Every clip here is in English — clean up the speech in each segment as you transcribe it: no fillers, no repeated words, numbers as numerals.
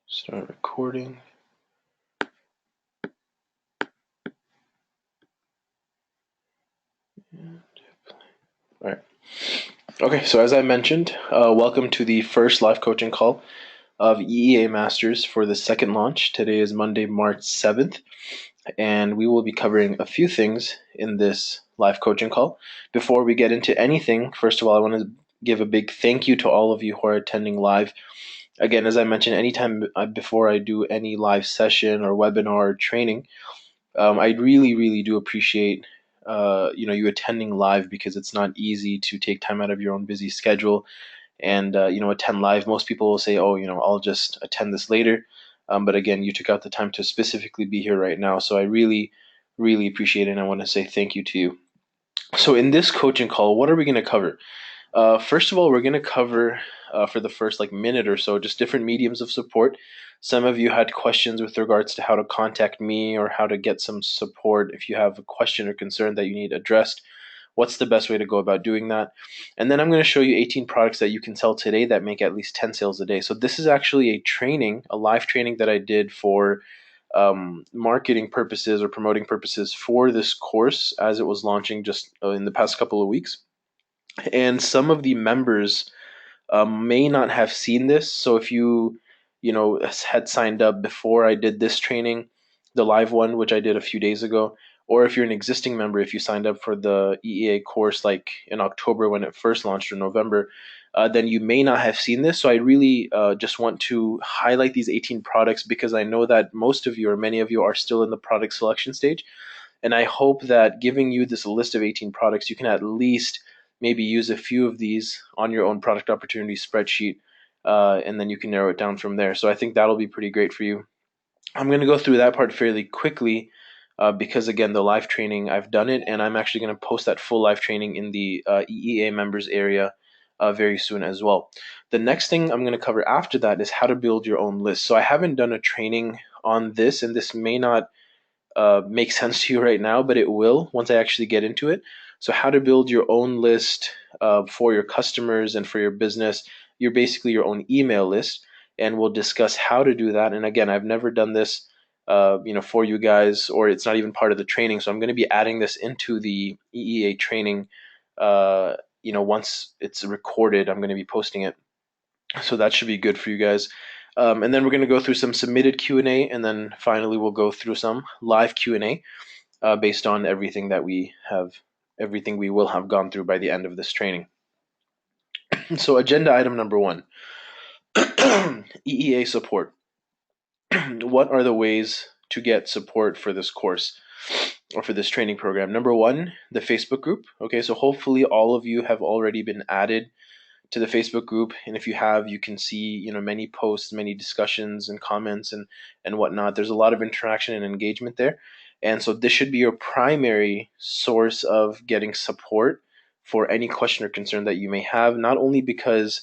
Start recording. All right. Okay, so as I mentioned, welcome to the first live coaching call of EEA Masters for the second launch. Today is Monday, March 7th, and we will be covering a few things in this live coaching call. Before we get into anything, first of all, I want to give a big thank you to all of you who are attending live. Again, as I mentioned, anytime before I do any live session or webinar or training, I really do appreciate you attending live, because it's not easy to take time out of your own busy schedule and attend live. Most people will say, oh, I'll just attend this later, but again, you took out the time to specifically be here right now, so I really appreciate it, and I want to say thank you to you. So in this coaching call, what are we going to cover? First of all, we're going to cover for the first minute or so just different mediums of support. Some of you had questions with regards to how to contact me or how to get some support. If you have a question or concern that you need addressed, what's the best way to go about doing that? And then I'm going to show you 18 products that you can sell today that make at least 10 sales a day. So this is actually a live training that I did for marketing purposes or promoting purposes for this course as it was launching just in the past couple of weeks. And some of the members may not have seen this. So if you had signed up before I did this training, the live one, which I did a few days ago, or if you're an existing member, if you signed up for the EEA course like in October when it first launched, or November, then you may not have seen this. So I really just want to highlight these 18 products, because I know that most of you or many of you are still in the product selection stage. And I hope that giving you this list of 18 products, you can at least maybe use a few of these on your own product opportunity spreadsheet, and then you can narrow it down from there. So I think that'll be pretty great for you. I'm going to go through that part fairly quickly, because again, the live training, I've done it, and I'm actually going to post that full live training in the EEA members area very soon as well. The next thing I'm going to cover after that is how to build your own list. So I haven't done a training on this, and this may not make sense to you right now, but it will once I actually get into it. So how to build your own list for your customers and for your business. You're basically your own email list, and we'll discuss how to do that. And again, I've never done this for you guys, or it's not even part of the training. So I'm going to be adding this into the EEA training. Once it's recorded, I'm going to be posting it. So that should be good for you guys. And then we're going to go through some submitted Q&A, and then finally we'll go through some live Q&A based on everything we will have gone through by the end of this training. So agenda item number 1, EEA support. What are the ways to get support for this course or for this training program? Number 1, the Facebook group. Okay, so hopefully all of you have already been added to the Facebook group, and if you have, you can see many posts, many discussions and comments and whatnot. There's a lot of interaction and engagement there, and so this should be your primary source of getting support for any question or concern that you may have, not only because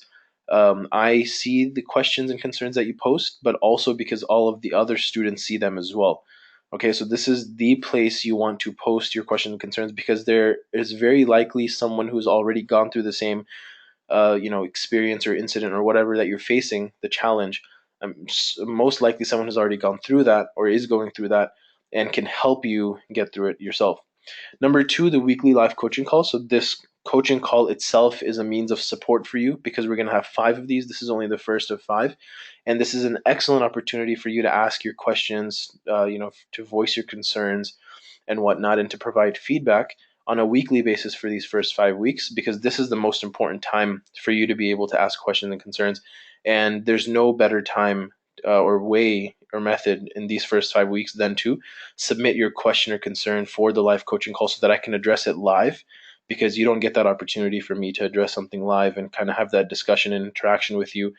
I see the questions and concerns that you post, but also because all of the other students see them as well. Okay, so this is the place you want to post your questions and concerns, because there is very likely someone who's already gone through the same experience or incident or whatever that you're facing, the challenge. Most likely someone has already gone through that or is going through that and can help you get through it yourself. Number 2, the weekly live coaching call. So this coaching call itself is a means of support for you, because we're going to have 5 of these. This is only the first of 5. And this is an excellent opportunity for you to ask your questions, to voice your concerns and whatnot, and to provide feedback on a weekly basis for these first 5 weeks, because this is the most important time for you to be able to ask questions and concerns. And there's no better time or way or method in these first 5 weeks than to submit your question or concern for the live coaching call, so that I can address it live, because you don't get that opportunity for me to address something live and kind of have that discussion and interaction with you,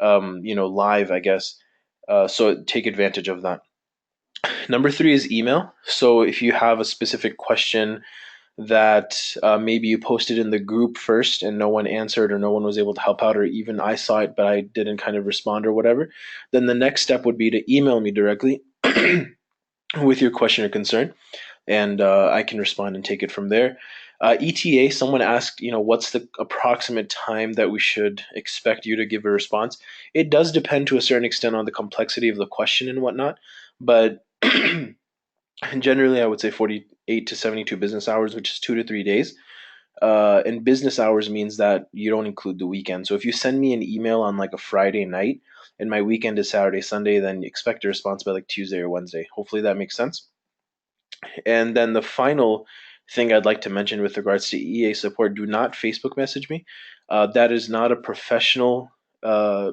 live, I guess. So take advantage of that. Number 3 is email. So if you have a specific question that maybe you posted in the group first and no one answered, or no one was able to help out, or even I saw it but I didn't kind of respond or whatever, then the next step would be to email me directly with your question or concern, and I can respond and take it from there. ETA, someone asked, what's the approximate time that we should expect you to give a response? It does depend to a certain extent on the complexity of the question and whatnot, but generally I would say 48 to 72 business hours, which is 2 to 3 days. And business hours means that you don't include the weekend. So if you send me an email on like a Friday night and my weekend is Saturday, Sunday, then expect a response by like Tuesday or Wednesday. Hopefully that makes sense. And then the final thing I'd like to mention with regards to EA support, do not Facebook message me. That is not a professional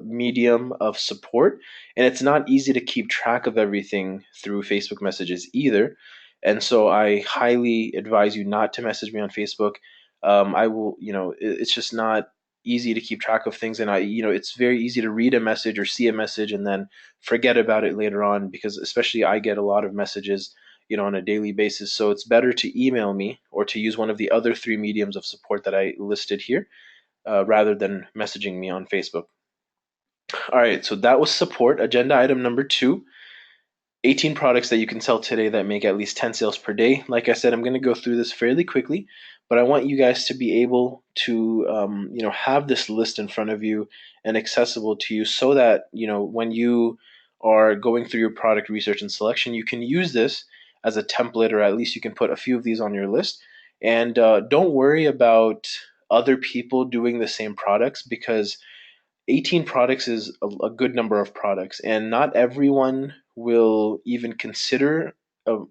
medium of support, and it's not easy to keep track of everything through Facebook messages either. And so I highly advise you not to message me on Facebook. I will, it's just not easy to keep track of things, and it's very easy to read a message or see a message and then forget about it later on, because especially I get a lot of messages on a daily basis. So it's better to email me or to use one of the other three mediums of support that I listed here, rather than messaging me on Facebook. All right, so that was support. Agenda item number 2, 18 products that you can sell today that make at least 10 sales per day. Like I said, I'm going to go through this fairly quickly, but I want you guys to be able to, have this list in front of you and accessible to you, so that, when you are going through your product research and selection, you can use this as a template, or at least you can put a few of these on your list. And don't worry about other people doing the same products, because 18 products is a good number of products, and not everyone will even consider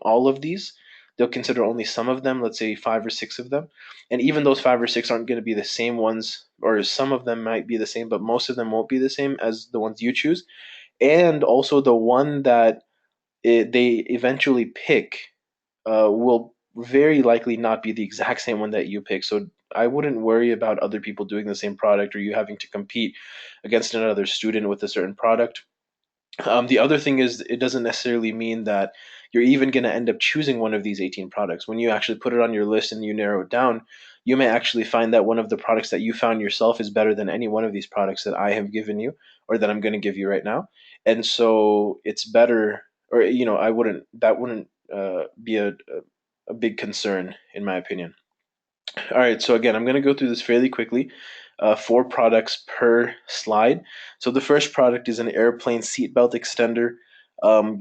all of these. They'll consider only some of them, let's say 5 or 6 of them. And even those 5 or 6 aren't going to be the same ones, or some of them might be the same, but most of them won't be the same as the ones you choose. And also, the one that they eventually pick will very likely not be the exact same one that you pick. So I wouldn't worry about other people doing the same product, or you having to compete against another student with a certain product. The other thing is, it doesn't necessarily mean that you're even going to end up choosing one of these 18 products. When you actually put it on your list and you narrow it down, you may actually find that one of the products that you found yourself is better than any one of these products that I have given you, or that I'm going to give you right now. And so it's better, or that wouldn't be a big concern in my opinion. All right, so again, I'm going to go through this fairly quickly. 4 products per slide. So the first product is an airplane seatbelt extender.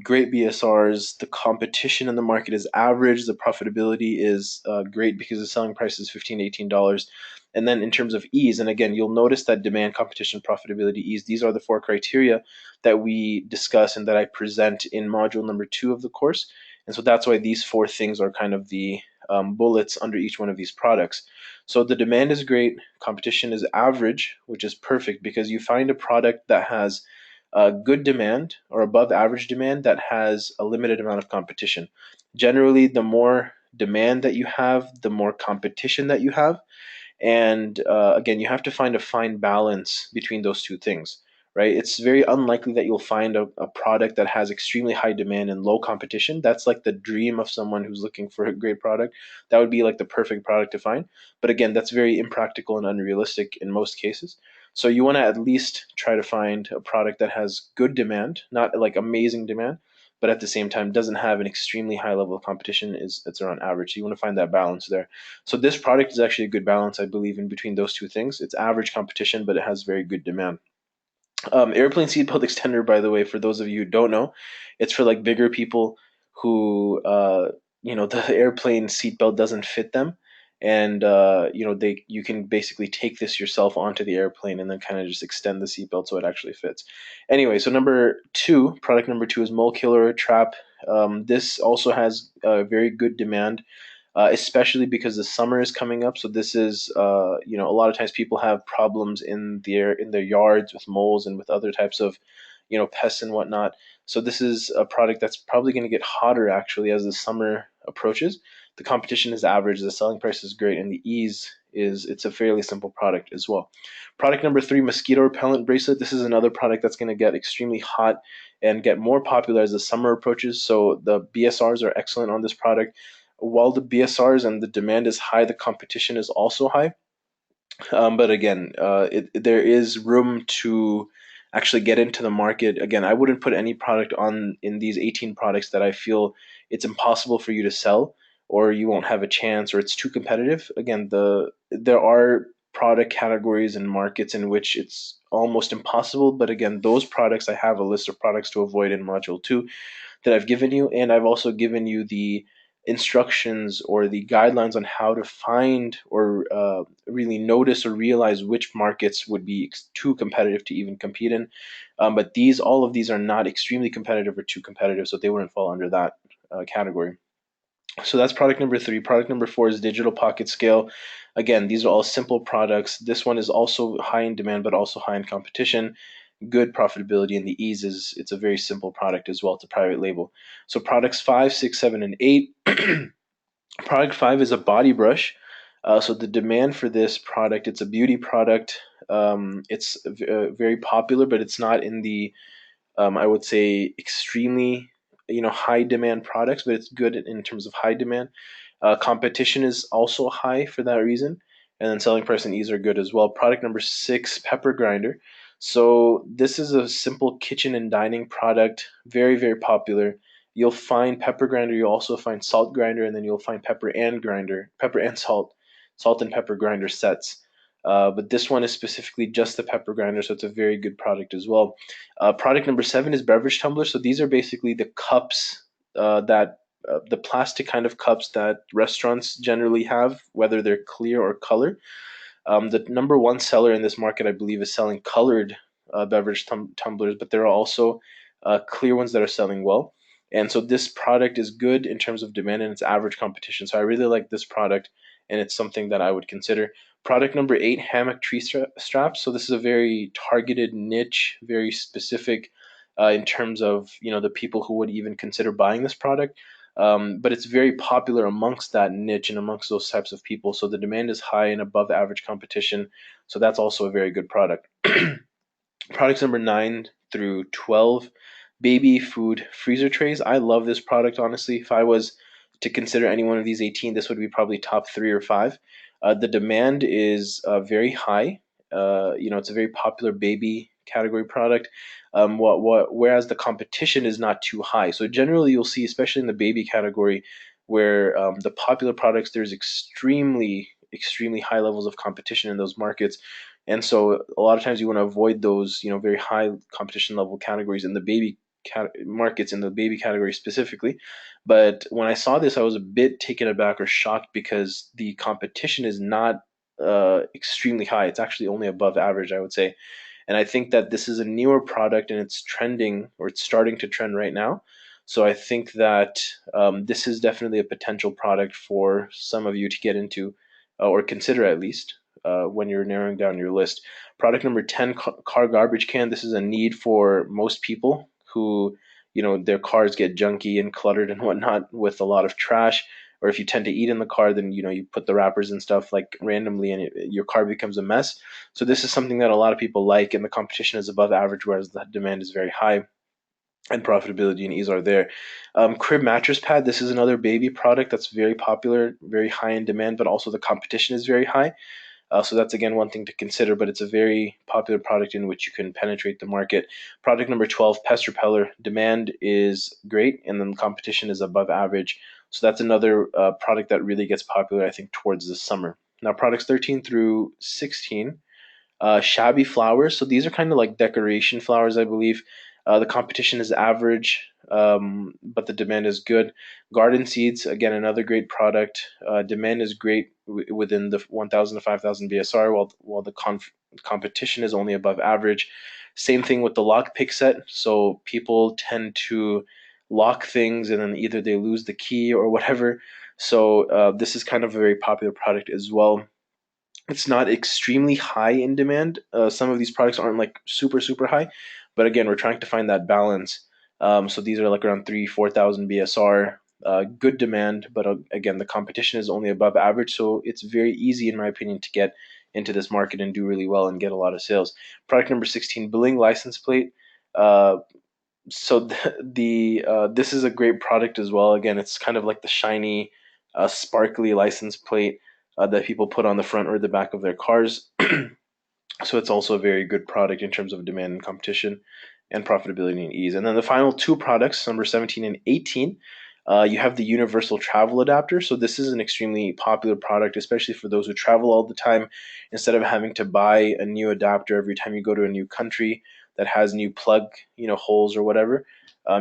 Great BSRs. The competition in the market is average. The profitability is great, because the selling price is $15 to $18. And then in terms of ease, and again, you'll notice that demand, competition, profitability, ease, these are the 4 criteria that we discuss and that I present in module number 2 of the course. And so that's why these 4 things are kind of the bullets under each one of these products. So the demand is great, competition is average, which is perfect, because you find a product that has good demand or above average demand that has a limited amount of competition. Generally, the more demand that you have, the more competition that you have. And again, you have to find a fine balance between those 2 things, right? It's very unlikely that you'll find a product that has extremely high demand and low competition. That's like the dream of someone who's looking for a great product. That would be like the perfect product to find. But again, that's very impractical and unrealistic in most cases. So you want to at least try to find a product that has good demand, not like amazing demand, but at the same time doesn't have an extremely high level of competition. It's around average. So you want to find that balance there. So this product is actually a good balance, I believe, in between those 2 things. It's average competition, but it has very good demand. Airplane seatbelt extender, by the way, for those of you who don't know, it's for like bigger people who, the airplane seatbelt doesn't fit them, and you can basically take this yourself onto the airplane and then kind of just extend the seatbelt so it actually fits. Anyway, so product number 2 is mole killer trap. This also has very good demand, especially because the summer is coming up. So this is, a lot of times people have problems in their yards with moles and with other types of, pests and whatnot. So this is a product that's probably going to get hotter actually as the summer approaches. The competition is average, the selling price is great, and the ease is, it's a fairly simple product as well. Product number 3, mosquito repellent bracelet. This is another product that's going to get extremely hot and get more popular as the summer approaches. So the BSRs are excellent on this product. While the BSRs and the demand is high, the competition is also high. But again, there is room to actually get into the market. Again, I wouldn't put any product on in these 18 products that I feel it's impossible for you to sell, or you won't have a chance, or it's too competitive. Again, there are product categories and markets in which it's almost impossible. But again, those products, I have a list of products to avoid in module 2 that I've given you, and I've also given you the instructions or the guidelines on how to find or really notice or realize which markets would be too competitive to even compete in. But all of these are not extremely competitive or too competitive, so they wouldn't fall under that category. So that's product number 3. Product number 4 is digital pocket scale. Again, these are all simple products. This one is also high in demand, but also high in competition. Good profitability, and the ease is it's a very simple product as well. It's a private label. So products 5, 6, 7, and 8. Product 5 is a body brush. So the demand for this product, it's a beauty product. It's very popular, but it's not in the I would say extremely high demand products, but it's good in terms of high demand. Competition is also high for that reason, and then selling price and ease are good as well. Product number 6, pepper grinder. So this is a simple kitchen and dining product, very very popular. You'll find pepper grinder, you'll also find salt grinder, and then you'll find pepper and grinder, pepper and salt and pepper grinder sets. But this one is specifically just the pepper grinder, so it's a very good product as well. Product number 7 is beverage tumblers. So these are basically the cups that the plastic kind of cups that restaurants generally have, whether they're clear or color. The number one seller in this market, I believe, is selling colored beverage tumblers, but there are also clear ones that are selling well. And so this product is good in terms of demand and its average competition. So I really like this product, and it's something that I would consider. Product number 8, hammock tree straps. So this is a very targeted niche, very specific in terms of the people who would even consider buying this product. But it's very popular amongst that niche and amongst those types of people. So the demand is high and above average competition. So that's also a very good product. Products number 9 through 12, baby food freezer trays. I love this product, honestly. If I was to consider any one of these 18, this would be probably top 3 or 5. The demand is very high. It's a very popular baby category product. Whereas the competition is not too high. So generally, you'll see, especially in the baby category, where the popular products, there's extremely high levels of competition in those markets. And so a lot of times you want to avoid those, very high competition level categories in the baby markets, in the baby category specifically. But when I saw this, I was a bit taken aback or shocked because the competition is not extremely high. It's actually only above average, I would say. And I think that this is a newer product and it's trending, or it's starting to trend right now. So I think that this is definitely a potential product for some of you to get into or consider at least when you're narrowing down your list. Product number 10, car garbage can. This is a need for most people who, their cars get junky and cluttered and whatnot with a lot of trash. Or if you tend to eat in the car, then you put the wrappers and stuff like randomly, and your car becomes a mess. So this is something that a lot of people like, and the competition is above average, whereas the demand is very high, and profitability and ease are there. Crib mattress pad. This is another baby product that's very popular, very high in demand, but also the competition is very high. So that's again one thing to consider, but it's a very popular product in which you can penetrate the market. Product number 12, pest repeller. Demand is great, and then the competition is above average. So that's another product that really gets popular, I think, towards the summer. Now, products 13 through 16, shabby flowers. So these are kind of like decoration flowers, I believe. The competition is average, but the demand is good. Garden seeds, again, another great product. Demand is great within the 1,000 to 5,000 BSR, while the competition is only above average. Same thing with the lock pick set. So people tend to lock things and then either they lose the key or whatever. So this is kind of a very popular product as well. It's not extremely high in demand. Some of these products aren't like super high, but again, we're trying to find that balance. So these are like around 4,000 BSR. Good demand, but again, the competition is only above average, so it's very easy, in my opinion, to get into this market and do really well and get a lot of sales. Product number 16, Bling license plate. So this is a great product as well. Again, it's kind of like the shiny, sparkly license plate that people put on the front or the back of their cars. So it's also a very good product in terms of demand and competition and profitability and ease. And then the final two products, number 17 and 18, You have the universal travel adapter. So this is an extremely popular product, especially for those who travel all the time. Instead of having to buy a new adapter every time you go to a new country that has new plug, holes or whatever,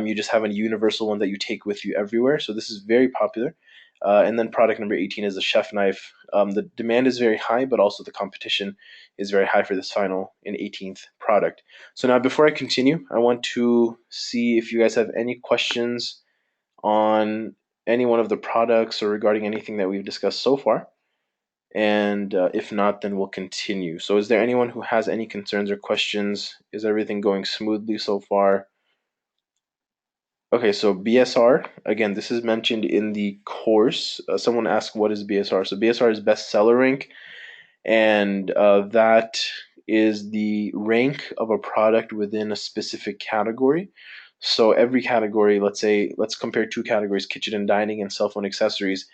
you just have a universal one that you take with you everywhere. So this is very popular. And then product number 18 is a chef knife. The demand is very high, but also the competition is very high for this final and 18th product. So now before I continue, I want to see if you guys have any questions on any one of the products or regarding anything that we've discussed so far. And if not, then we'll continue. So is there anyone who has any concerns or questions? Is everything going smoothly so far? Okay, so BSR, again, this is mentioned in the course. Someone asked, what is BSR? So BSR is bestseller rank, and that is the rank of a product within a specific category. So every category, let's compare two categories, kitchen and dining and cell phone accessories.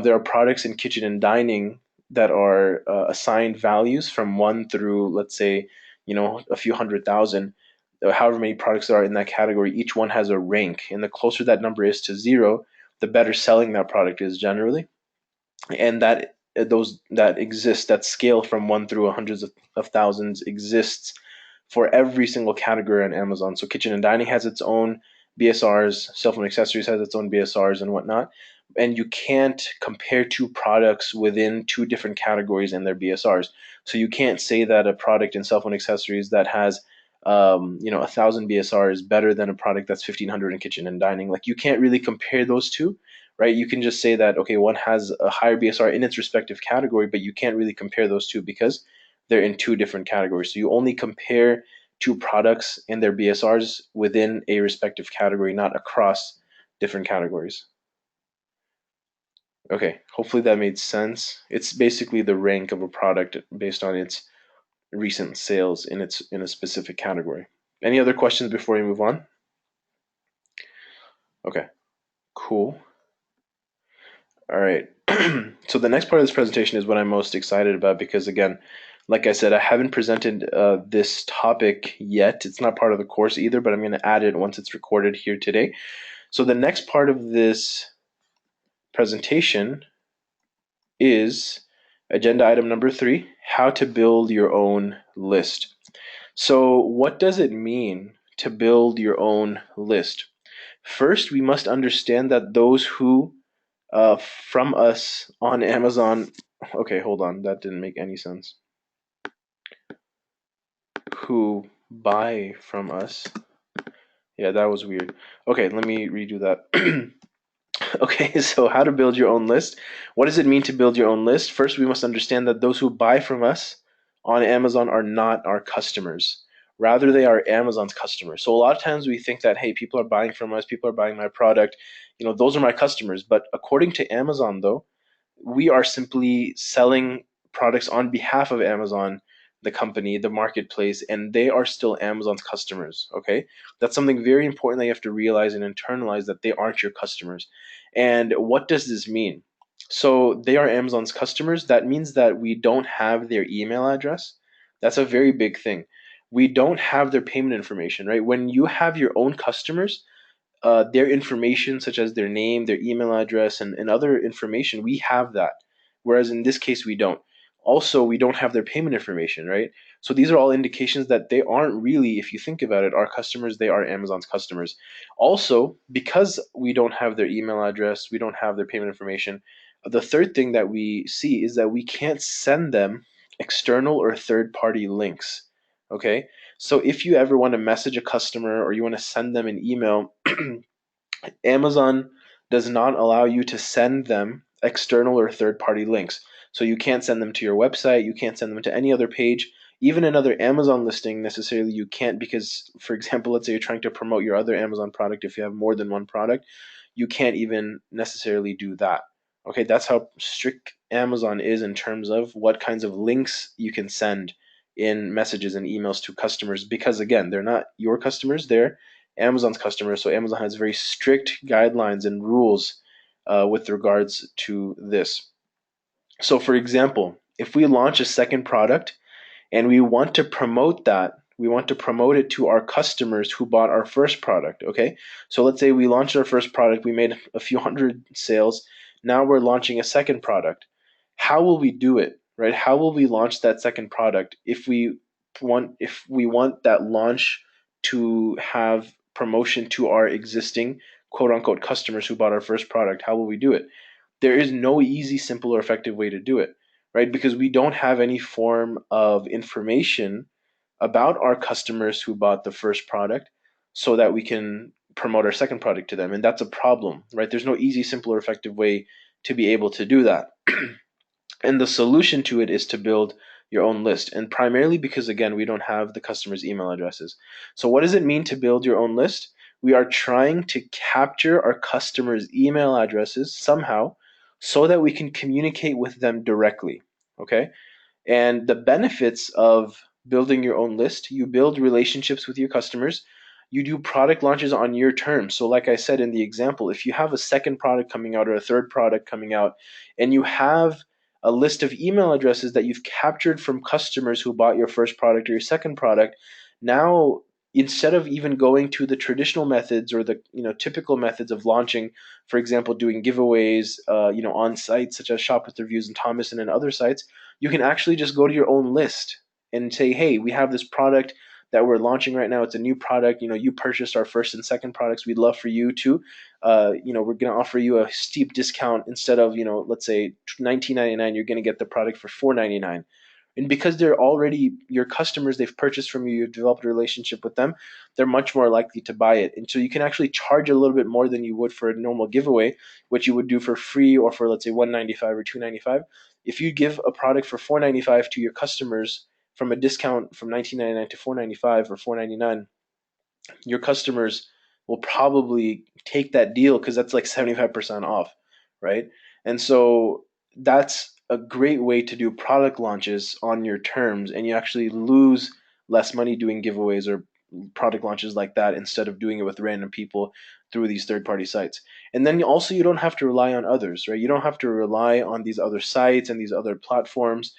There are products in kitchen and dining that are assigned values from 1 through, let's say, a few 100,000. However many products there are in that category, each one has a rank, and the closer that number is to 0, the better selling that product is generally. And that scale from 1 through hundreds of thousands exists for every single category on Amazon. So kitchen and dining has its own BSRs, cell phone accessories has its own BSRs and whatnot. And you can't compare two products within two different categories and their BSRs. So you can't say that a product in cell phone accessories that has 1,000 BSR is better than a product that's 1,500 in kitchen and dining. Like, you can't really compare those two, right? You can just say that, okay, one has a higher BSR in its respective category, but you can't really compare those two because they're in two different categories. So you only compare two products and their BSRs within a respective category, not across different categories. Okay, hopefully that made sense. It's basically the rank of a product based on its recent sales in a specific category. Any other questions before we move on? Okay, cool. All right. So the next part of this presentation is what I'm most excited about because, again, like I said, I haven't presented this topic yet. It's not part of the course either, but I'm going to add it once it's recorded here today. So the next part of this presentation is agenda item number 3, how to build your own list. So what does it mean to build your own list? First, we must understand that those who from us on Amazon. Okay, hold on, that didn't make any sense. Who buy from us? Yeah, that was weird. Okay, let me redo that. Okay, so how to build your own list. What does it mean to build your own list? First, we must understand that those who buy from us on Amazon are not our customers. Rather, they are Amazon's customers. So a lot of times we think that, hey, people are buying from us, people are buying my product, those are my customers. But according to Amazon, though, we are simply selling products on behalf of Amazon, the company, the marketplace, and they are still Amazon's customers. Okay, that's something very important that you have to realize and internalize, that they aren't your customers. And what does this mean? So they are Amazon's customers. That means that we don't have their email address. That's a very big thing. We don't have their payment information, right? When you have your own customers, their information, such as their name, their email address, and other information, we have that. Whereas in this case, we don't. Also, we don't have their payment information, right? So these are all indications that they aren't really, if you think about it, our customers, they are Amazon's customers. Also, because we don't have their email address, we don't have their payment information, the third thing that we see is that we can't send them external or third party links. Okay? So if you ever want to message a customer or you want to send them an email, Amazon does not allow you to send them external or third party links. So you can't send them to your website, you can't send them to any other page, even another Amazon listing necessarily you can't, because, for example, let's say you're trying to promote your other Amazon product. If you have more than one product, you can't even necessarily do that. Okay, that's how strict Amazon is in terms of what kinds of links you can send in messages and emails to customers, because again, they're not your customers, they're Amazon's customers. So Amazon has very strict guidelines and rules with regards to this. So for example, if we launch a second product and we want to promote that We want to promote it to our customers who bought our first product, okay? So let's say we launched our first product, we made a few hundred sales. Now we're launching a second product. How will we do it, right? How will we launch that second product if we want that launch to have promotion to our existing quote unquote customers who bought our first product? How will we do it? There is no easy, simple, or effective way to do it, right? Because we don't have any form of information about our customers who bought the first product so that we can promote our second product to them. And that's a problem, right? There's no easy, simple, or effective way to be able to do that. And the solution to it is to build your own list. And primarily because, again, we don't have the customer's email addresses. So, what does it mean to build your own list? We are trying to capture our customers' email addresses somehow so that we can communicate with them directly. Okay. And the benefits of building your own list, you build relationships with your customers, you do product launches on your terms. So, like I said in the example, if you have a second product coming out or a third product coming out, and you have a list of email addresses that you've captured from customers who bought your first product or your second product, now instead of even going to the traditional methods or the typical methods of launching, for example, doing giveaways, on sites such as Shop with Reviews and Thomason and other sites, you can actually just go to your own list and say, hey, we have this product that we're launching right now. It's a new product. You purchased our first and second products. We'd love for you to, we're going to offer you a steep discount. Instead of, let's say $19.99, you're going to get the product for $4.99. And because they're already your customers, they've purchased from you, you've developed a relationship with them, they're much more likely to buy it. And so you can actually charge a little bit more than you would for a normal giveaway, which you would do for free or for, let's say, $1.95 or $2.95. If you give a product for $4.95 to your customers from a discount from $19.99 to $4.95 or $4.99, your customers will probably take that deal because that's like 75% off, right? And so that's a great way to do product launches on your terms, and you actually lose less money doing giveaways or product launches like that instead of doing it with random people through these third-party sites. And then also you don't have to rely on others, right? You don't have to rely on these other sites and these other platforms.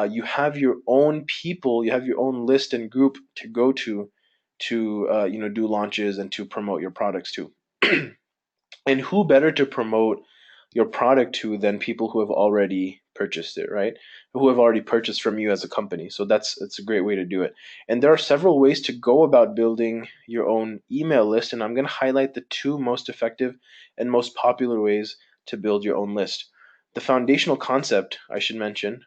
You have your own people, you have your own list and group to go to do launches and to promote your products to. And who better to promote your product to than people who have already purchased it, right? Who have already purchased from you as a company. So that's a great way to do it. And there are several ways to go about building your own email list, and I'm going to highlight the two most effective and most popular ways to build your own list. The foundational concept, I should mention,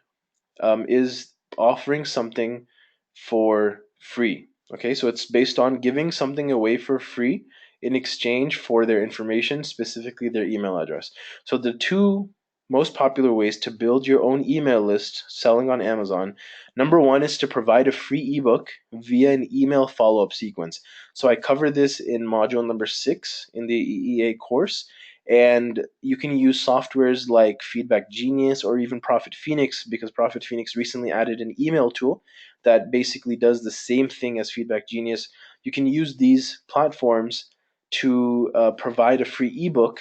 is offering something for free. Okay, so it's based on giving something away for free in exchange for their information, specifically their email address. So the two most popular ways to build your own email list selling on Amazon. Number one is to provide a free ebook via an email follow-up sequence. So I cover this in module number 6 in the EEA course. And you can use softwares like Feedback Genius or even Profit Phoenix, because Profit Phoenix recently added an email tool that basically does the same thing as Feedback Genius. You can use these platforms to provide a free ebook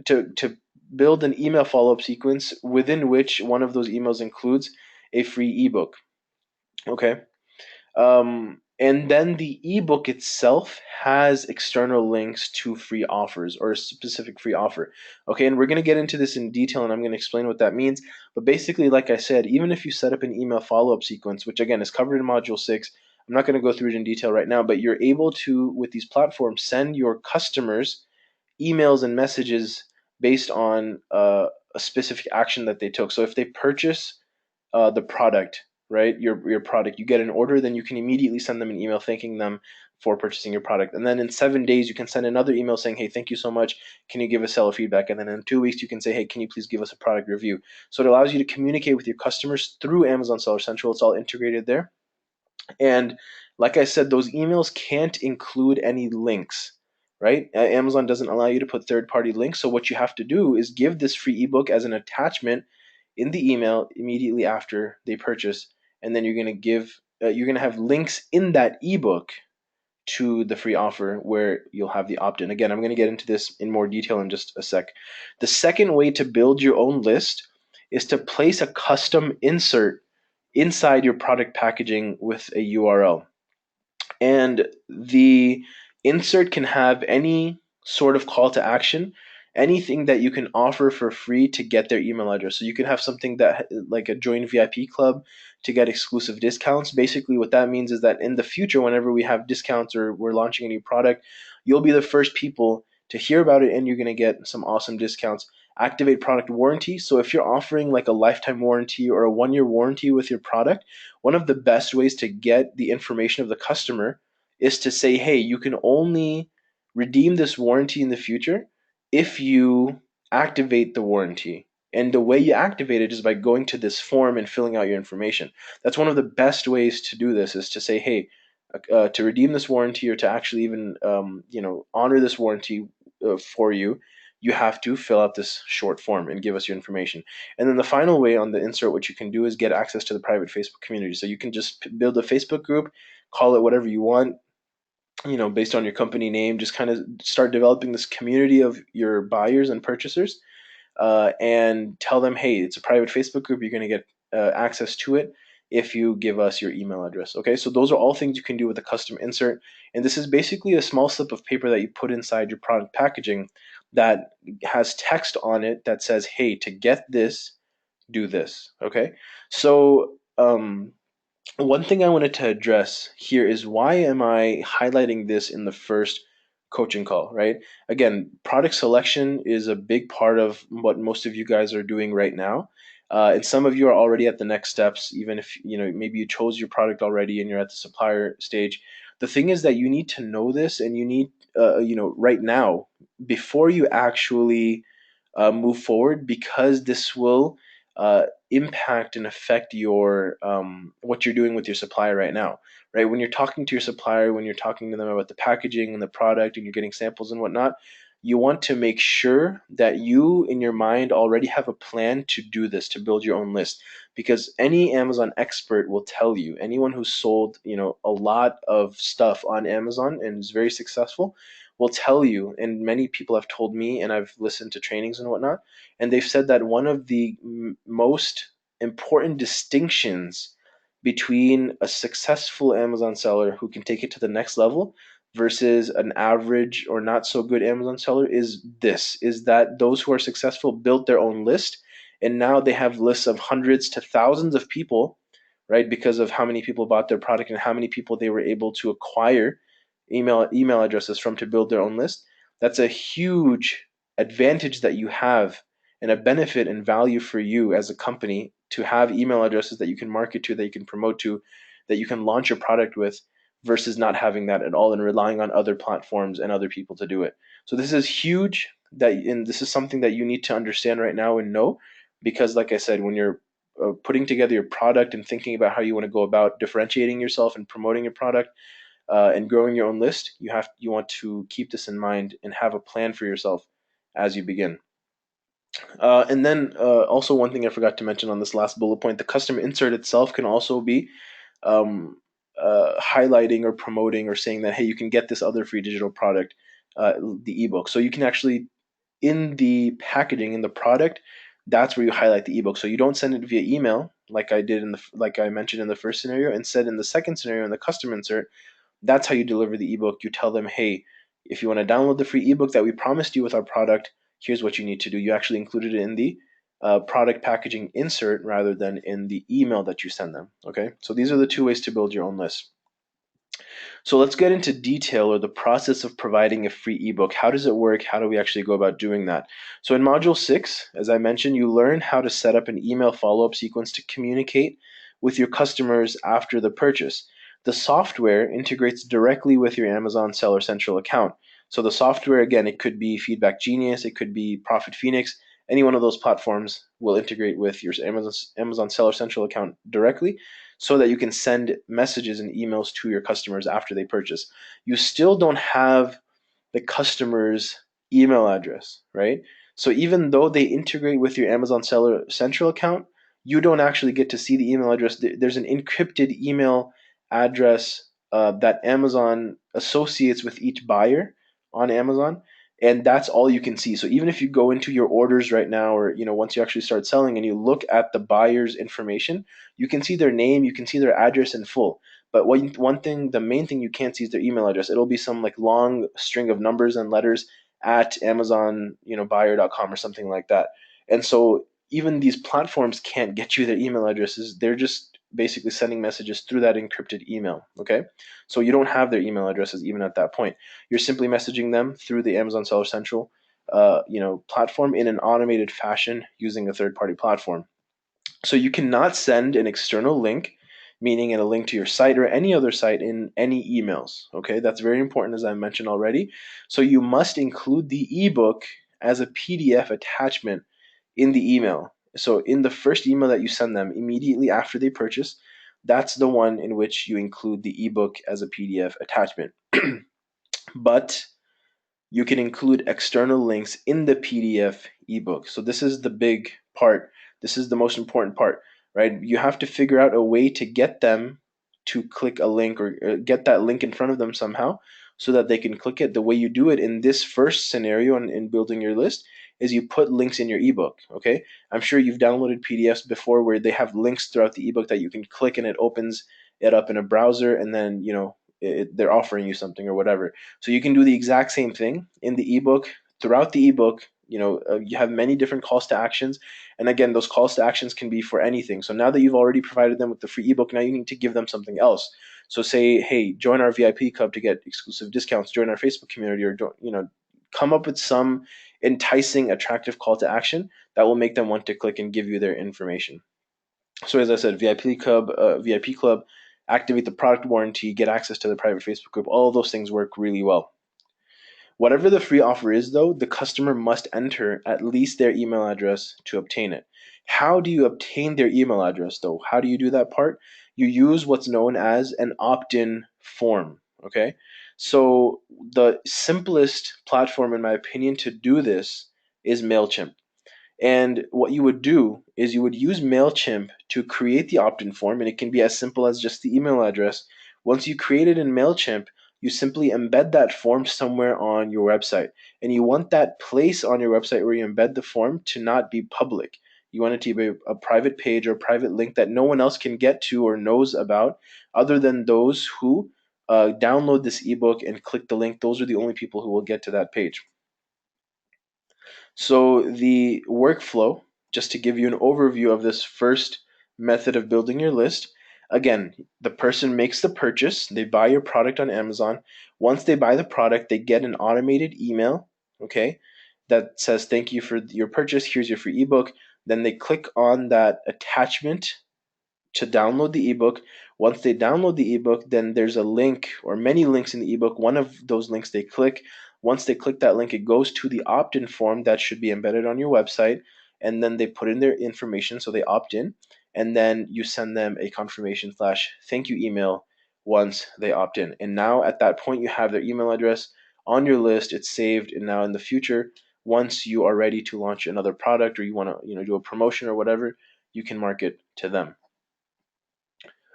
to build an email follow-up sequence within which one of those emails includes a free ebook. Okay. And then the ebook itself has external links to free offers or a specific free offer. Okay, and we're going to get into this in detail and I'm going to explain what that means. But basically, like I said, even if you set up an email follow-up sequence, which again is covered in Module 6, I'm not going to go through it in detail right now, but you're able to, with these platforms, send your customers emails and messages based on a specific action that they took. So if they purchase the product, right? Your product, you get an order, then you can immediately send them an email thanking them for purchasing your product. And then in 7 days, you can send another email saying, hey, thank you so much. Can you give us seller feedback? And then in 2 weeks, you can say, hey, can you please give us a product review? So it allows you to communicate with your customers through Amazon Seller Central. It's all integrated there. And like I said, those emails can't include any links, right? Amazon doesn't allow you to put third-party links. So what you have to do is give this free ebook as an attachment in the email immediately after they purchase, and then you're gonna have links in that ebook to the free offer where you'll have the opt-in. Again, I'm gonna get into this in more detail in just a sec. The second way to build your own list is to place a custom insert inside your product packaging with a URL. And the insert can have any sort of call to action, anything that you can offer for free to get their email address. So you can have something that like a join VIP club to get exclusive discounts. Basically what that means is that in the future, whenever we have discounts or we're launching a new product, you'll be the first people to hear about it and you're going to get some awesome discounts. Activate product warranty. So if you're offering like a lifetime warranty or a 1 year warranty with your product, one of the best ways to get the information of the customer is to say, hey, you can only redeem this warranty in the future if you activate the warranty. And the way you activate it is by going to this form and filling out your information. That's one of the best ways to do this, is to say, hey, to redeem this warranty or to actually even honor this warranty for you, you have to fill out this short form and give us your information. And then the final way on the insert, what you can do is get access to the private Facebook community. So you can just build a Facebook group, call it whatever you want, based on your company name, just kind of start developing this community of your buyers and purchasers, and tell them, hey, it's a private Facebook group. You're going to get access to it if you give us your email address. Okay, so those are all things you can do with a custom insert. And this is basically a small slip of paper that you put inside your product packaging that has text on it that says, hey, to get this, do this. Okay, so one thing I wanted to address here is, why am I highlighting this in the first coaching call, right? Again, product selection is a big part of what most of you guys are doing right now. And some of you are already at the next steps, even if, maybe you chose your product already and you're at the supplier stage. The thing is that you need to know this, and you need, right now, before you actually move forward, because this will impact and affect your what you're doing with your supplier right now, right? When you're talking to your supplier, when you're talking to them about the packaging and the product and you're getting samples and whatnot, you want to make sure that you in your mind already have a plan to do this, to build your own list. Because any Amazon expert will tell you, anyone who's sold a lot of stuff on Amazon and is very successful will tell you, and many people have told me, and I've listened to trainings and whatnot, and they've said that one of the most important distinctions between a successful Amazon seller who can take it to the next level versus an average or not so good Amazon seller is that those who are successful built their own list, and now they have lists of hundreds to thousands of people, right? Because of how many people bought their product and how many people they were able to acquire email addresses from to build their own list. That's a huge advantage that you have, and a benefit and value for you as a company, to have email addresses that you can market to, that you can promote to, that you can launch your product with, versus not having that at all and relying on other platforms and other people to do it. So this is huge, and this is something that you need to understand right now and know, because like I said, when you're putting together your product and thinking about how you want to go about differentiating yourself and promoting your product, and growing your own list, you want to keep this in mind and have a plan for yourself as you begin. And then also, one thing I forgot to mention on this last bullet point, the custom insert itself can also be um, highlighting or promoting or saying that, hey, you can get this other free digital product, the ebook. So you can actually, in the packaging, in the product, that's where you highlight the ebook. So you don't send it via email like I did like I mentioned in the first scenario. Instead, in the second scenario, in the custom insert, that's how you deliver the ebook. You tell them, hey, if you want to download the free ebook that we promised you with our product, here's what you need to do. You actually included it in the product packaging insert rather than in the email that you send them. Okay, so these are the two ways to build your own list. So let's get into detail, or the process of providing a free ebook. How does it work? How do we actually go about doing that? So in module 6, as I mentioned, you learn how to set up an email follow-up sequence to communicate with your customers after the purchase. The software integrates directly with your Amazon Seller Central account. So the software, again, it could be Feedback Genius, it could be Profit Phoenix. Any one of those platforms will integrate with your Amazon Seller Central account directly, so that you can send messages and emails to your customers after they purchase. You still don't have the customer's email address, right? So even though they integrate with your Amazon Seller Central account, you don't actually get to see the email address. There's an encrypted email address that Amazon associates with each buyer on Amazon, and that's all you can see. So even if you go into your orders right now, or once you actually start selling and you look at the buyer's information, you can see their name, you can see their address in full. But one thing, the main thing you can't see is their email address. It'll be some like long string of numbers and letters at Amazon, buyer.com or something like that. And so even these platforms can't get you their email addresses. They're just basically sending messages through that encrypted email. Okay. So you don't have their email addresses even at that point. You're simply messaging them through the Amazon Seller Central platform in an automated fashion using a third-party platform. So you cannot send an external link, meaning a link to your site or any other site in any emails. Okay, that's very important as I mentioned already. So you must include the ebook as a PDF attachment in the email. So in the first email that you send them immediately after they purchase, that's the one in which you include the ebook as a PDF attachment. But you can include external links in the PDF ebook. So this is the big part. This is the most important part, right? You have to figure out a way to get them to click a link or get that link in front of them somehow so that they can click it. The way you do it in this first scenario in building your list is you put links in your ebook, okay? I'm sure you've downloaded PDFs before where they have links throughout the ebook that you can click and it opens it up in a browser and then, they're offering you something or whatever. So you can do the exact same thing in the ebook. Throughout the ebook, you have many different calls to actions. And again, those calls to actions can be for anything. So now that you've already provided them with the free ebook, now you need to give them something else. So say, hey, join our VIP club to get exclusive discounts, join our Facebook community, or come up with some enticing, attractive call to action that will make them want to click and give you their information. So as I said, VIP club, activate the product warranty, get access to the private Facebook group. All of those things work really well. Whatever the free offer is, though, the customer must enter at least their email address to obtain it. How do you obtain their email address, though? How do you do that part? You use what's known as an opt-in form. Okay, so the simplest platform, in my opinion, to do this is Mailchimp. And what you would do is you would use MailChimp to create the opt in form, and it can be as simple as just the email address. Once you create it in MailChimp, you simply embed that form somewhere on your website. And you want that place on your website where you embed the form to not be public. You want it to be a private page or a private link that no one else can get to or knows about other than those who download this ebook and click the link. Those are the only people who will get to that page. So the workflow, just to give you an overview of this first method of building your list, again, the person makes the purchase, they buy your product on Amazon. Once they buy the product, they get an automated email, okay, that says, thank you for your purchase, here's your free ebook. Then they click on that attachment to download the ebook. Once they download the ebook, then there's a link or many links in the ebook. One of those links they click. Once they click that link, it goes to the opt in form that should be embedded on your website. And then they put in their information, so they opt in. And then you send them a confirmation / thank you email once they opt in. And now at that point, you have their email address on your list. It's saved. And now in the future, once you are ready to launch another product or you want to do a promotion or whatever, you can market to them.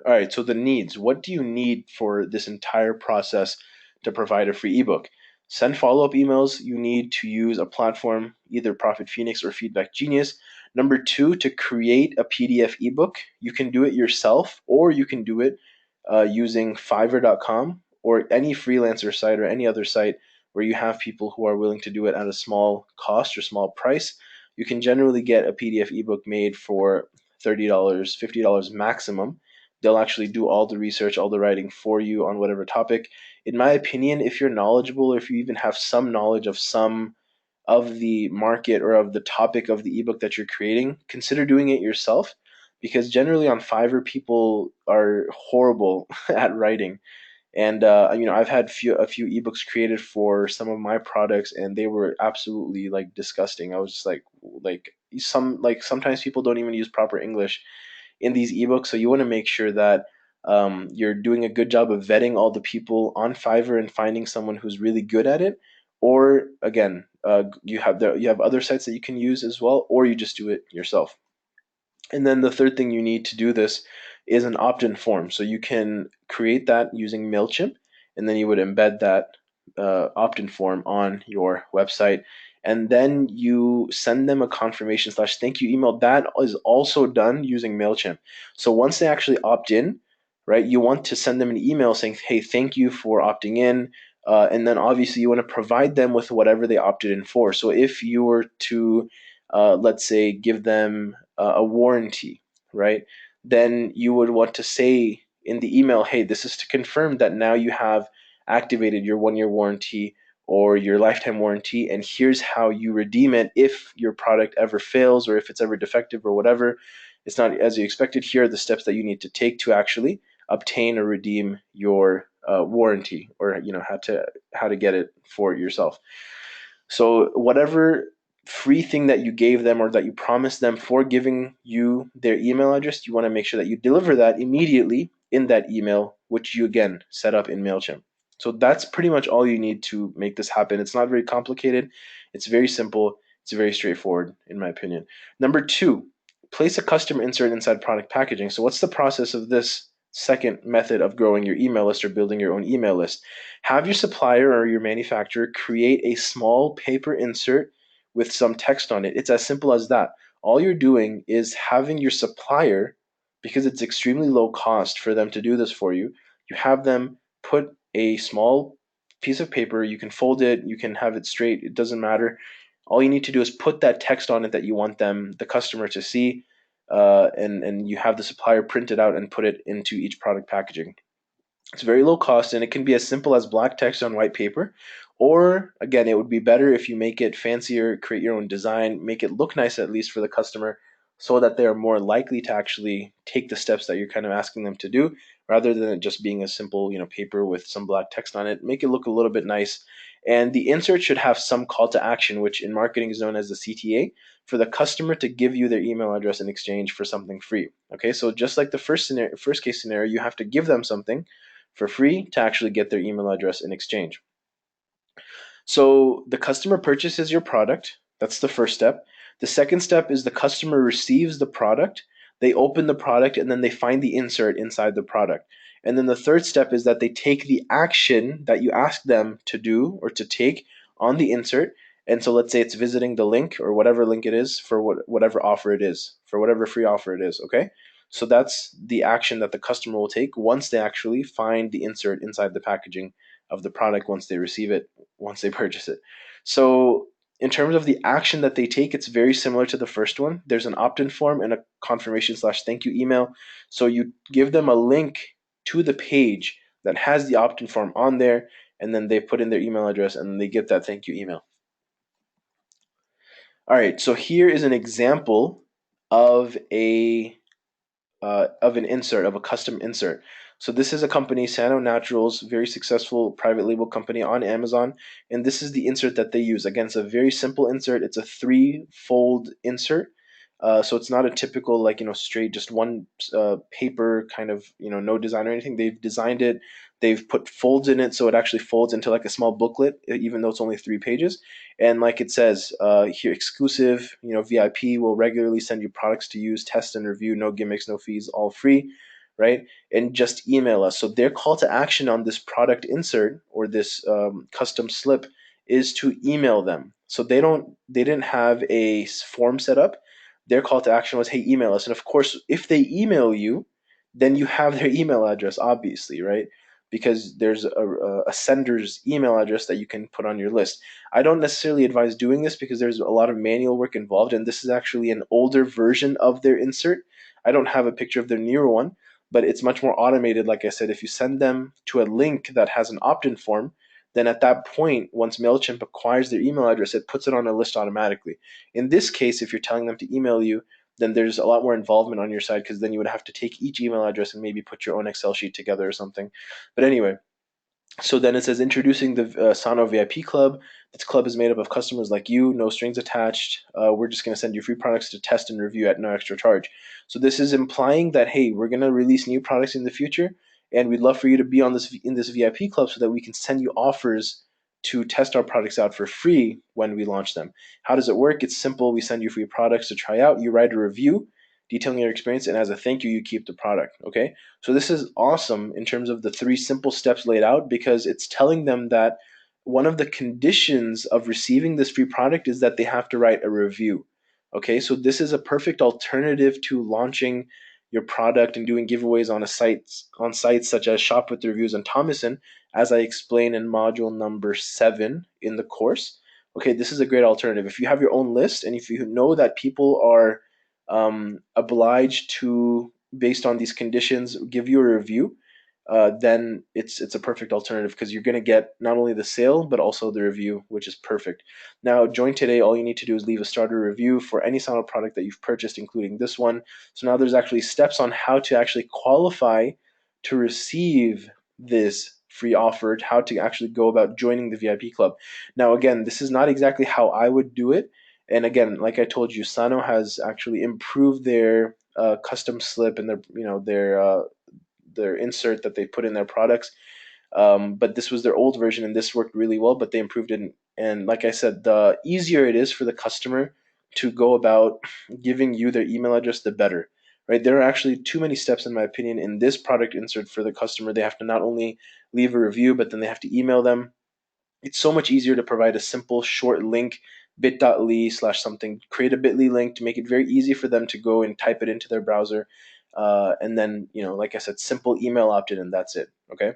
All right, so the needs. What do you need for this entire process to provide a free ebook? Send follow-up emails. You need to use a platform, either Profit Phoenix or Feedback Genius. Number two, to create a PDF ebook, you can do it yourself or you can do it using Fiverr.com or any freelancer site or any other site where you have people who are willing to do it at a small cost or small price. You can generally get a PDF ebook made for $30, $50 maximum. They'll actually do all the research, all the writing for you on whatever topic. In my opinion, if you're knowledgeable, or if you even have some knowledge of some of the market or of the topic of the ebook that you're creating, consider doing it yourself because generally on Fiverr, people are horrible at writing. And I've had a few ebooks created for some of my products, and they were absolutely like disgusting. I was just sometimes people don't even use proper English in these ebooks. So you want to make sure that you're doing a good job of vetting all the people on Fiverr and finding someone who's really good at it. Or again, you have other sites that you can use as well, or you just do it yourself. And then the third thing you need to do this is an opt-in form. So you can create that using MailChimp, and then you would embed that opt-in form on your website. And then you send them a confirmation / thank you email. That is also done using MailChimp. So once they actually opt in, right? You want to send them an email saying, hey, thank you for opting in. And then obviously you want to provide them with whatever they opted in for. So if you were to, let's say, give them a warranty, right? Then you would want to say in the email, hey, this is to confirm that now you have activated your 1 year warranty or your lifetime warranty, and here's how you redeem it if your product ever fails or if it's ever defective or whatever. It's not as you expected. Here are the steps that you need to take to actually obtain or redeem your warranty, or how to get it for yourself. So whatever free thing that you gave them or that you promised them for giving you their email address, you want to make sure that you deliver that immediately in that email, which you again set up in MailChimp. So that's pretty much all you need to make this happen. It's not very complicated. It's very simple. It's very straightforward, in my opinion. Number two, place a custom insert inside product packaging. So what's the process of this second method of growing your email list or building your own email list? Have your supplier or your manufacturer create a small paper insert with some text on it. It's as simple as that. All you're doing is having your supplier, because it's extremely low cost for them to do this for you, you have them put a small piece of paper. You can fold it, you can have it straight, it doesn't matter. All you need to do is put that text on it that you want the customer to see, and you have the supplier print it out and put it into each product packaging. It's very low cost, and it can be as simple as black text on white paper. Or again, it would be better if you make it fancier, create your own design, make it look nice at least for the customer, so that they are more likely to actually take the steps that you're kind of asking them to do, rather than it just being a simple, paper with some black text on it. Make it look a little bit nice. And the insert should have some call to action, which in marketing is known as the CTA, for the customer to give you their email address in exchange for something free. Okay, so just like the first case scenario, you have to give them something for free to actually get their email address in exchange. So the customer purchases your product. That's the first step. The second step is the customer receives the product. They open the product and then they find the insert inside the product. And then the third step is that they take the action that you ask them to do or to take on the insert. And so let's say it's visiting the link or whatever link it is for whatever offer it is, for whatever free offer it is. Okay. So that's the action that the customer will take once they actually find the insert inside the packaging of the product, once they receive it, once they purchase it. So in terms of the action that they take, it's very similar to the first one. There's an opt-in form and a confirmation/thank you email. So you give them a link to the page that has the opt-in form on there, and then they put in their email address and they get that thank you email. All right, so here is an example of an insert, of a custom insert. So this is a company, Sano Naturals, very successful private label company on Amazon, and this is the insert that they use. Again, it's a very simple insert. It's a 3-fold insert. So it's not a typical straight just one paper kind of no design or anything. They've designed it. They've put folds in it so it actually folds into like a small booklet, even though it's only 3 pages. And like it says here, exclusive, VIP will regularly send you products to use, test and review, no gimmicks, no fees, all free, right? And just email us. So their call to action on this product insert or this custom slip is to email them. So they didn't have a form set up. Their call to action was, hey, email us. And of course, if they email you, then you have their email address, obviously, right? Because there's a sender's email address that you can put on your list. I don't necessarily advise doing this because there's a lot of manual work involved, and this is actually an older version of their insert. I don't have a picture of their newer one, but it's much more automated. Like I said, if you send them to a link that has an opt-in form, then at that point, once MailChimp acquires their email address, it puts it on a list automatically. In this case, if you're telling them to email you, then there's a lot more involvement on your side, because then you would have to take each email address and maybe put your own Excel sheet together or something. But anyway, so then it says introducing the Sano VIP Club. This club is made up of customers like you, no strings attached. We're just going to send you free products to test and review at no extra charge. So this is implying that, hey, we're going to release new products in the future, and we'd love for you to be on this in this VIP club so that we can send you offers to test our products out for free when we launch them. How does it work? It's simple. We send you free products to try out. You write a review detailing your experience, and as a thank you, you keep the product. Okay. So this is awesome in terms of the 3 simple steps laid out, because it's telling them that one of the conditions of receiving this free product is that they have to write a review. Okay, so this is a perfect alternative to launching your product and doing giveaways on sites such as Shop with Reviews and Thomason, as I explain in module number 7 in the course. Okay, this is a great alternative. If you have your own list and if you know that people are obliged to, based on these conditions, give you a review, then it's a perfect alternative because you're going to get not only the sale but also the review, which is perfect. Now, join today. All you need to do is leave a starter review for any Sono product that you've purchased, including this one. So now there's actually steps on how to actually qualify to receive this free offer, how to actually go about joining the VIP club. Now, again, this is not exactly how I would do it. And again, like I told you, Sano has actually improved their custom slip and their insert that they put in their products. But this was their old version, and this worked really well. But they improved it, and like I said, the easier it is for the customer to go about giving you their email address, the better. Right? There are actually too many steps, in my opinion, in this product insert for the customer. They have to not only leave a review, but then they have to email them. It's so much easier to provide a simple short link, bit.ly slash something, create a bit.ly link to make it very easy for them to go and type it into their browser. And then, like I said, simple email opt-in, and that's it. Okay.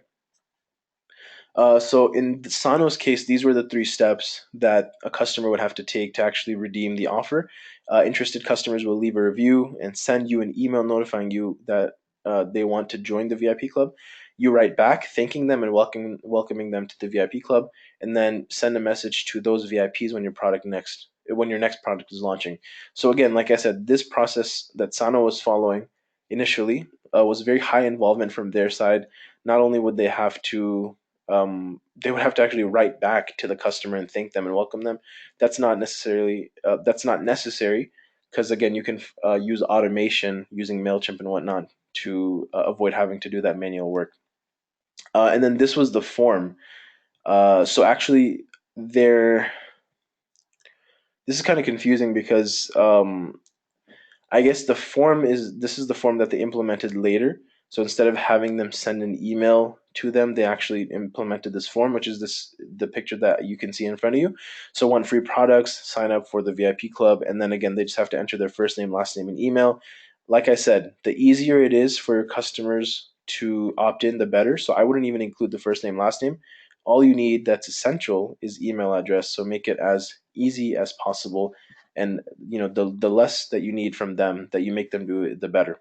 So in Sano's case, these were the 3 steps that a customer would have to take to actually redeem the offer. Interested customers will leave a review and send you an email notifying you that they want to join the VIP club. You write back thanking them and welcoming them to the VIP club, and then send a message to those VIPs when your next product is launching. So again, like I said, this process that Sano was following initially was very high involvement from their side. Not only would they would have to actually write back to the customer and thank them and welcome them. That's not necessary because again, you can use automation using Mailchimp and whatnot to avoid having to do that manual work. And then this was the form. So actually, there. This is kind of confusing because I guess this is the form that they implemented later. So instead of having them send an email to them, they actually implemented this form, which is the picture that you can see in front of you. So want free products, sign up for the VIP club, and then again they just have to enter their first name, last name, and email. Like I said, the easier it is for your customers to opt in, the better. So I wouldn't even include the first name, last name. All you need that's essential is email address. So make it as easy as possible, and the less that you need from them that you make them do it, the better.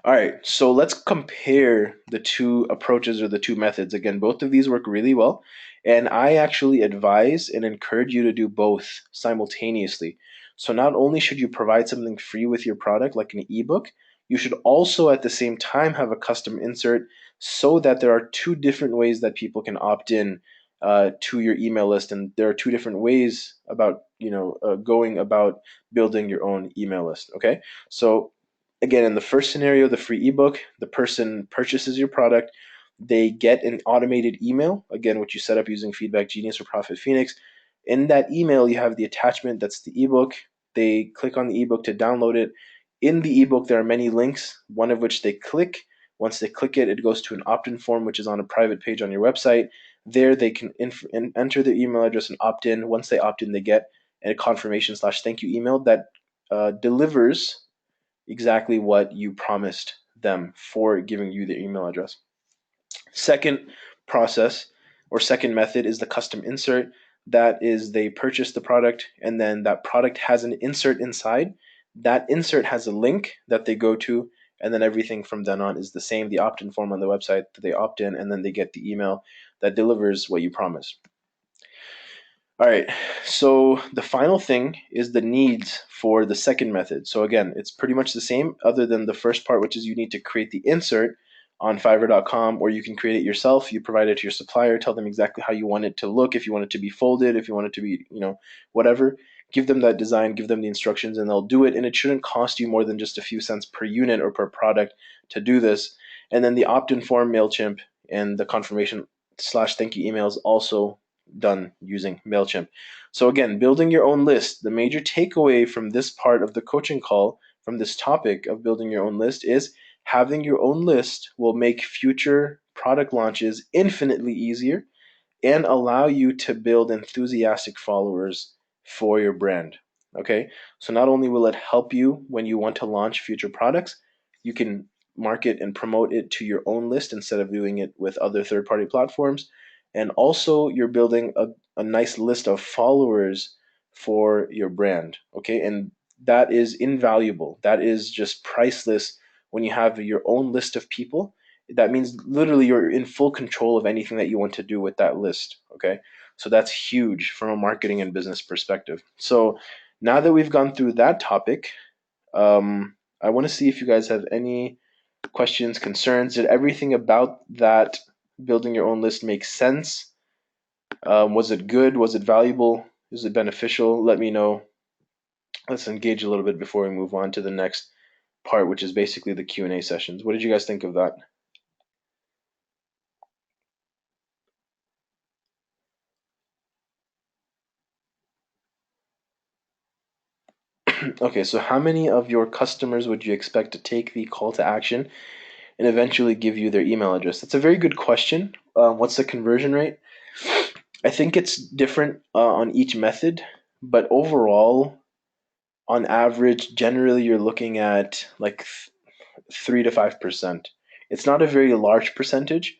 All right, so let's compare the 2 approaches or the 2 methods. Again, both of these work really well, and I actually advise and encourage you to do both simultaneously. So not only should you provide something free with your product like an ebook, you should also at the same time have a custom insert so that there are 2 different ways that people can opt in to your email list, and there are 2 different ways about going about building your own email list. Okay, so again, in the first scenario, the free ebook, the person purchases your product, they get an automated email, again, which you set up using Feedback Genius or Profit Phoenix. In that email, you have the attachment that's the ebook. They click on the ebook to download it. In the ebook, there are many links, one of which they click. Once they click it, it goes to an opt in form, which is on a private page on your website. There, they can enter their email address and opt in. Once they opt in, they get a confirmation/thank you email that delivers exactly what you promised them for giving you the email address. Second process or second method is the custom insert. That is, they purchase the product and then that product has an insert inside. That insert has a link that they go to, and then everything from then on is the same. The opt in form on the website that they opt in, and then they get the email that delivers what you promised. All right, so the final thing is the needs for the second method. So again, it's pretty much the same other than the first part, which is you need to create the insert on Fiverr.com, or you can create it yourself. You provide it to your supplier, tell them exactly how you want it to look, if you want it to be folded, if you want it to be, whatever. Give them that design, give them the instructions, and they'll do it. And it shouldn't cost you more than just a few cents per unit or per product to do this. And then the opt-in form, MailChimp, and the confirmation/thank you emails also done using MailChimp. So again, building your own list, the major takeaway from this part of the coaching call, from this topic of building your own list, is having your own list will make future product launches infinitely easier and allow you to build enthusiastic followers for your brand. Okay, so not only will it help you when you want to launch future products, you can market and promote it to your own list instead of doing it with other third party platforms. And also, you're building a nice list of followers for your brand. Okay, and that is invaluable. That is just priceless when you have your own list of people. That means literally you're in full control of anything that you want to do with that list. Okay, so that's huge from a marketing and business perspective. So, now that we've gone through that topic, I want to see if you guys have any questions, concerns. Did everything about that building your own list make sense? Was it good? Was it valuable? Is it beneficial? Let me know. Let's engage a little bit before we move on to the next part, which is basically the Q&A sessions. What did you guys think of that? Okay, so how many of your customers would you expect to take the call to action and eventually give you their email address? That's a very good question. What's the conversion rate? I think it's different on each method, but overall, on average, generally you're looking at like 3 to 5%. It's not a very large percentage,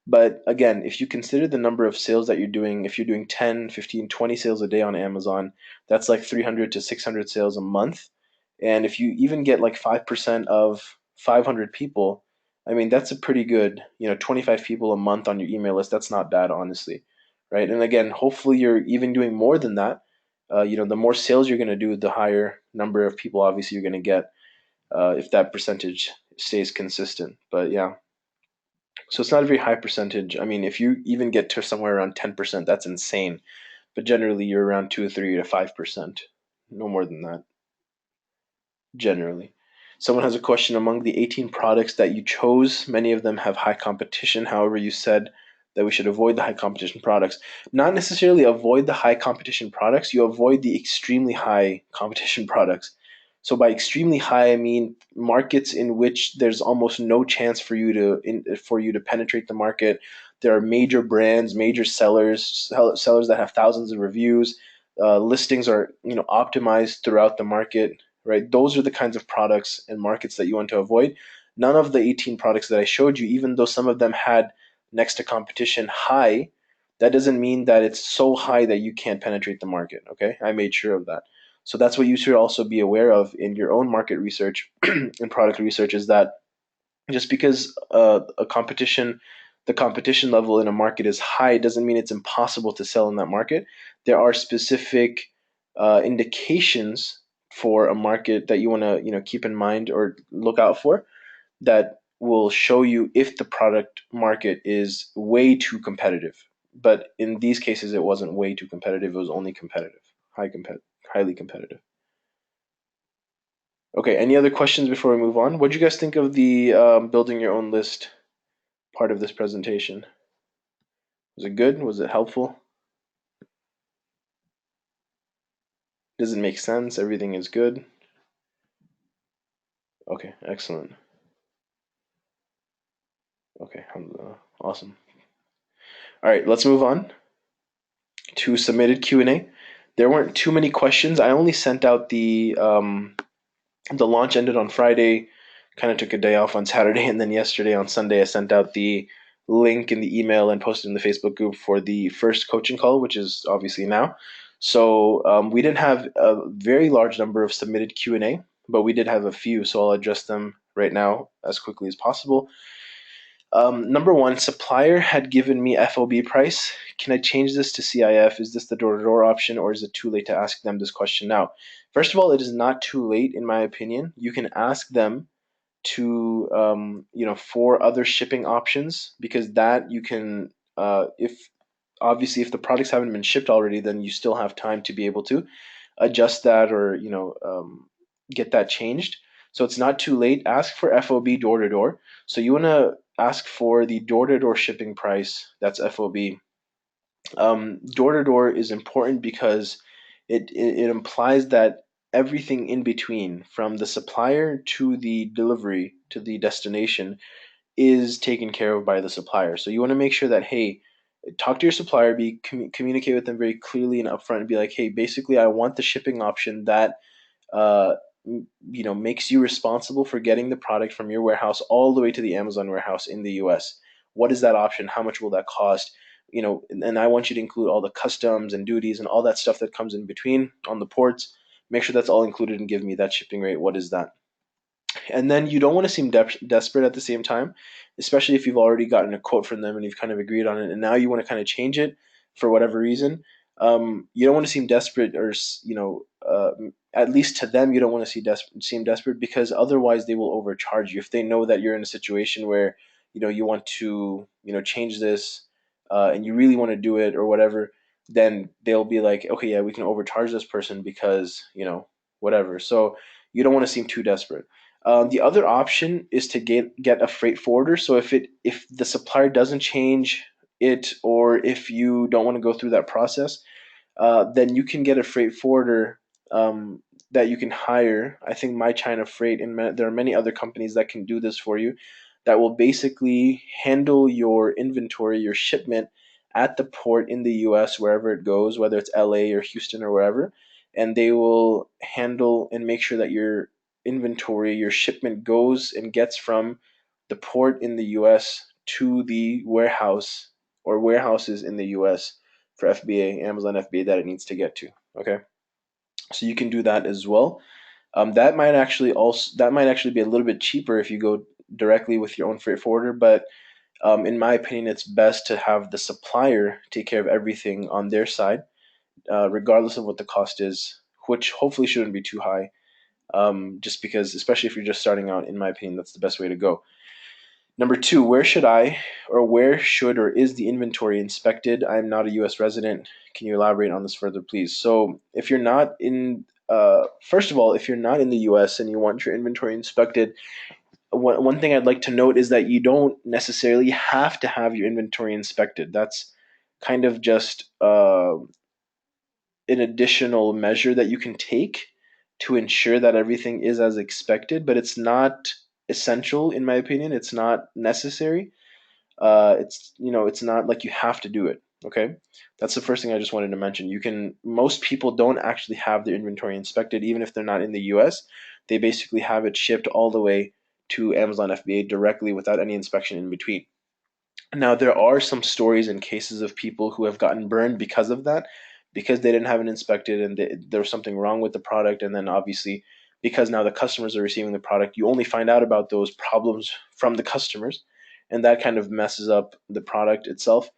but again, if you consider the number of sales that you're doing, if you're doing 10, 15, 20 sales a day on Amazon, that's like 300 to 600 sales a month. And if you even get like 5% of 500 people, I mean, that's a pretty good, 25 people a month on your email list. That's not bad, honestly. Right. And again, hopefully you're even doing more than that. The more sales you're going to do, the higher number of people obviously you're going to get if that percentage stays consistent. But yeah, so it's not a very high percentage. I mean, if you even get to somewhere around 10%, that's insane. But generally, you're around 2 or 3 to 5%, no more than that. Generally, someone has a question. Among the 18 products that you chose, many of them have high competition. However, you said that we should avoid the high competition products. Not necessarily avoid the high competition products, you avoid the extremely high competition products. So by extremely high, I mean markets in which there's almost no chance for you to penetrate the market. There are major brands, major sellers that have thousands of reviews. Listings are optimized throughout the market, right? Those are the kinds of products and markets that you want to avoid. None of the 18 products that I showed you, even though some of them had next to competition high, that doesn't mean that it's so high that you can't penetrate the market. Okay, I made sure of that. So that's what you should also be aware of in your own market research and product research, is that just because the competition level in a market is high doesn't mean it's impossible to sell in that market. There are specific indications for a market that you want to keep in mind or look out for, that will show you if the product market is way too competitive. But in these cases, it wasn't way too competitive. It was only competitive, highly competitive. Okay. Any other questions before we move on? What do you guys think of the building your own list part of this presentation? Was it good? Was it helpful? Does it make sense? Everything is good? Okay, excellent. Okay, awesome. All right, let's move on to submitted Q&A. There weren't too many questions. I only sent out the launch ended on Friday, kind of took a day off on Saturday, and then yesterday on Sunday I sent out the link in the email and posted in the Facebook group for the first coaching call, which is obviously now. So we didn't have a very large number of submitted Q&A, but we did have a few, so I'll address them right now as quickly as possible. Number one, supplier had given me FOB price. Can I change this to CIF? Is this the door-to-door option, or is it too late to ask them this question now? First of all, it is not too late, in my opinion. You can ask them to, for other shipping options, because that you can, if obviously if the products haven't been shipped already, then you still have time to be able to adjust that or get that changed. So it's not too late. Ask for FOB door to door. So you want to ask for the door to door shipping price. That's FOB. Door to door is important because it implies that everything in between, from the supplier to the delivery to the destination, is taken care of by the supplier. So you want to make sure that, hey, talk to your supplier, communicate with them very clearly and upfront, and be like, hey, basically, I want the shipping option that uh, makes you responsible for getting the product from your warehouse all the way to the Amazon warehouse in the US. What is that option? How much will that cost? And I want you to include all the customs and duties and all that stuff that comes in between on the ports. Make sure that's all included and give me that shipping rate. What is that? And then you don't want to seem desperate at the same time, especially if you've already gotten a quote from them and you've kind of agreed on it, and now you want to kind of change it for whatever reason. You don't want to seem desperate, or at least to them, you don't want to seem desperate, because otherwise they will overcharge you if they know that you're in a situation where you want to change this, and you really want to do it or whatever. Then they'll be like, okay, yeah, we can overcharge this person because whatever. So you don't want to seem too desperate. The other option is to get a freight forwarder. So if the supplier doesn't change it, or if you don't want to go through that process, then you can get a freight forwarder that you can hire. I think My China Freight, and there are many other companies that can do this for you, that will basically handle your inventory, your shipment at the port in the US, wherever it goes, whether it's LA or Houston or wherever. And they will handle and make sure that your inventory, your shipment goes and gets from the port in the US to the warehouse or warehouses in the US for FBA, Amazon FBA, that it needs to get to. Okay, so you can do that as well. That might actually be a little bit cheaper if you go directly with your own freight forwarder, but in my opinion, it's best to have the supplier take care of everything on their side, regardless of what the cost is, which hopefully shouldn't be too high. Just because, especially if you're just starting out, in my opinion, that's the best way to go. Number two, where should or is the inventory inspected? I'm not a U.S. resident. Can you elaborate on this further, please? So, if you're not in, first of all, if you're not in the U.S. and you want your inventory inspected, one thing I'd like to note is that you don't necessarily have to have your inventory inspected. That's kind of just an additional measure that you can take to ensure that everything is as expected, but it's not essential, in my opinion. It's not necessary. It's not like you have to do it. Okay, that's the first thing I just wanted to mention. Most people don't actually have their inventory inspected, even if they're not in the US. They basically have it shipped all the way to Amazon FBA directly without any inspection in between. Now, there are some stories and cases of people who have gotten burned because of that, because they didn't have it inspected, and there was something wrong with the product. And then obviously, because now the customers are receiving the product, you only find out about those problems from the customers, and that kind of messes up the product itself.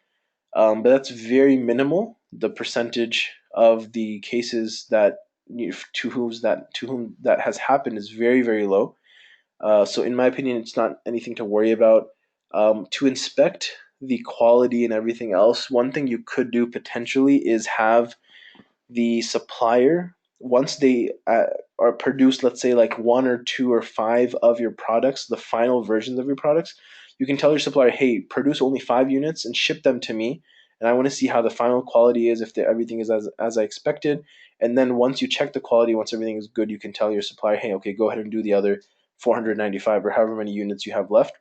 But that's very minimal. The percentage of the cases to whom that has happened is very, very low. So in my opinion, it's not anything to worry about. To inspect the quality and everything else, one thing you could do potentially is have the supplier, once they are produced, let's say like one or two or five of your products, the final versions of your products, you can tell your supplier, hey, produce only 5 units and ship them to me. And I want to see how the final quality is, if everything is as I expected. And then once you check the quality, once everything is good, you can tell your supplier, hey, okay, go ahead and do the other 495 or however many units you have left,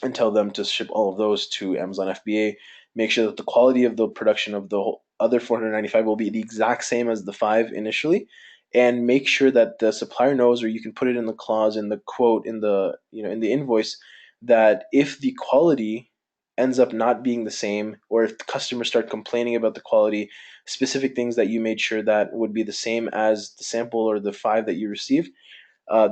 and tell them to ship all of those to Amazon FBA. Make sure that the quality of the production of the other 495 will be the exact same as the 5 initially, and make sure that the supplier knows, or you can put it in the clause, in the quote, in the invoice, that if the quality ends up not being the same, or if the customers start complaining about the quality, specific things that you made sure that would be the same as the sample or the 5 that you received,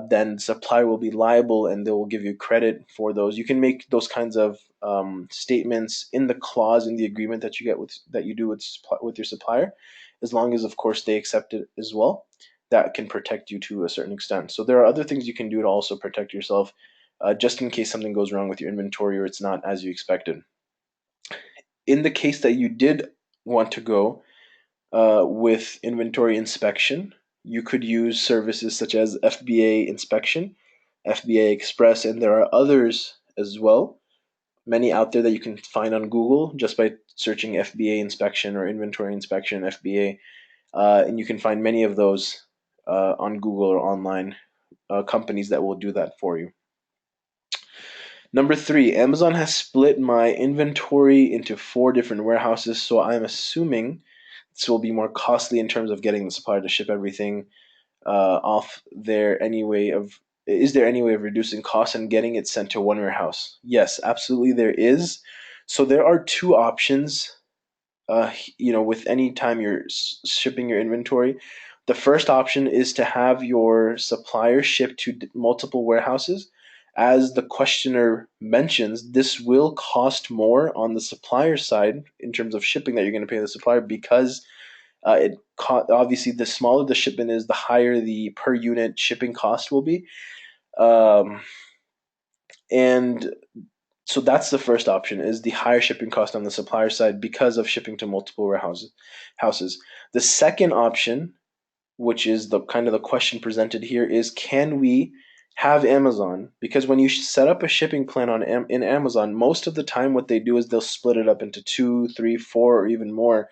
then supplier will be liable and they will give you credit for those. You can make those kinds of statements in the clause in the agreement that you do with your supplier, as long as of course they accept it as well. That can protect you to a certain extent. So there are other things you can do to also protect yourself, just in case something goes wrong with your inventory or it's not as you expected. In the case that you did want to go with inventory inspection, you could use services such as FBA Inspection, FBA Express, and there are others as well. Many out there that you can find on Google just by searching FBA Inspection or Inventory Inspection FBA, and you can find many of those on Google or online, companies that will do that for you. Number three, Amazon has split my inventory into 4 different warehouses, so I'm assuming this will be more costly in terms of getting the supplier to ship everything off there. Is there any way of reducing costs and getting it sent to one warehouse? Yes, absolutely there is. So there are 2 options. With any time you're shipping your inventory, the first option is to have your supplier ship to multiple warehouses. As the questioner mentions, this will cost more on the supplier side in terms of shipping that you're going to pay the supplier because obviously the smaller the shipment is, the higher the per unit shipping cost will be. Um, and so that's the first option, is the higher shipping cost on the supplier side because of shipping to multiple warehouses. Houses. The second option, which is the kind of the question presented here, is can we have Amazon, because when you set up a shipping plan in Amazon, most of the time what they do is they'll split it up into 2, 3, 4, or even more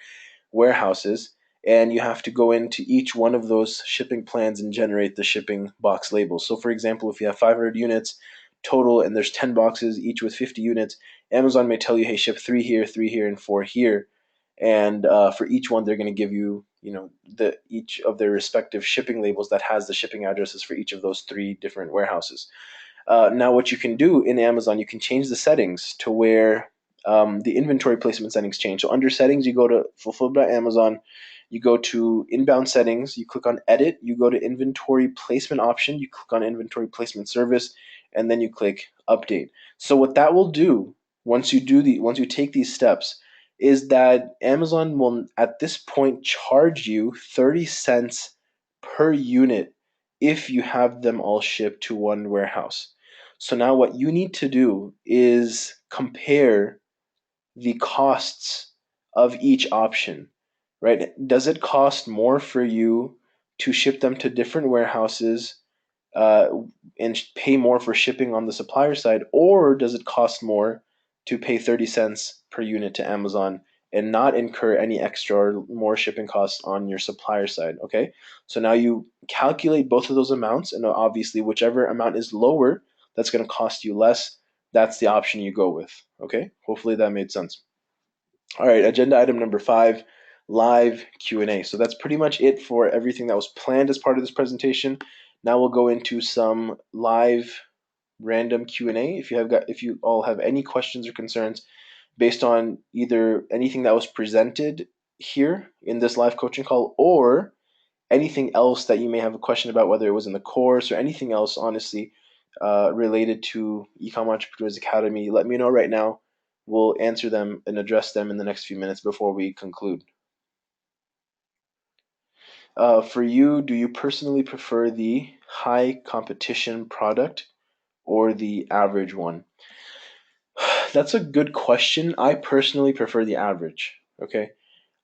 warehouses, and you have to go into each one of those shipping plans and generate the shipping box labels. So for example, if you have 500 units total and there's 10 boxes each with 50 units, Amazon may tell you, hey, ship 3 here, and 4 here. And for each one, they're going to give you, each of their respective shipping labels that has the shipping addresses for each of those 3 different warehouses. Now, what you can do in Amazon, you can change the settings to where the inventory placement settings change. So under settings, you go to Fulfilled by Amazon, you go to inbound settings, you click on edit, you go to inventory placement option, you click on inventory placement service, and then you click update. So what that will do once you take these steps is that Amazon will at this point charge you 30 cents per unit if you have them all shipped to one warehouse. So now what you need to do is compare the costs of each option, right? Does it cost more for you to ship them to different warehouses uh, and pay more for shipping on the supplier side, or does it cost more to pay 30 cents per unit to Amazon and not incur any extra or more shipping costs on your supplier side? Okay, so now you calculate both of those amounts, and obviously, whichever amount is lower, that's going to cost you less. That's the option you go with. Okay, hopefully that made sense. All right, agenda item number 5, live Q&A. So that's pretty much it for everything that was planned as part of this presentation. Now we'll go into some live random Q&A. If you all have any questions or concerns based on either anything that was presented here in this live coaching call or anything else that you may have a question about, whether it was in the course or anything else, honestly, related to Ecom Entrepreneurs Academy, let me know right now. We'll answer them and address them in the next few minutes before we conclude. For you, do you personally prefer the high competition product or the average one? That's a good question. I personally prefer the average. Okay.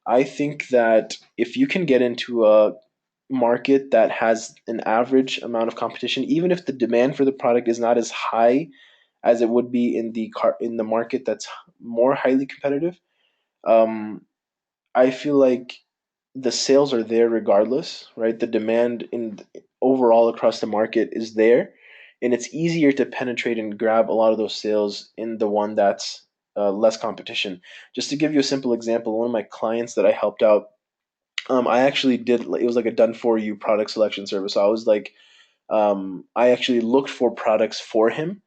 I think that if you can get into a market that has an average amount of competition, even if the demand for the product is not as high as it would be in the market that's more highly competitive, um, I feel like the sales are there regardless, right? The demand in overall across the market is there, and it's easier to penetrate and grab a lot of those sales in the one that's less competition. Just to give you a simple example, one of my clients that I helped out, I actually did. It was like a done for you product selection service. So I was like, I actually looked for products for him,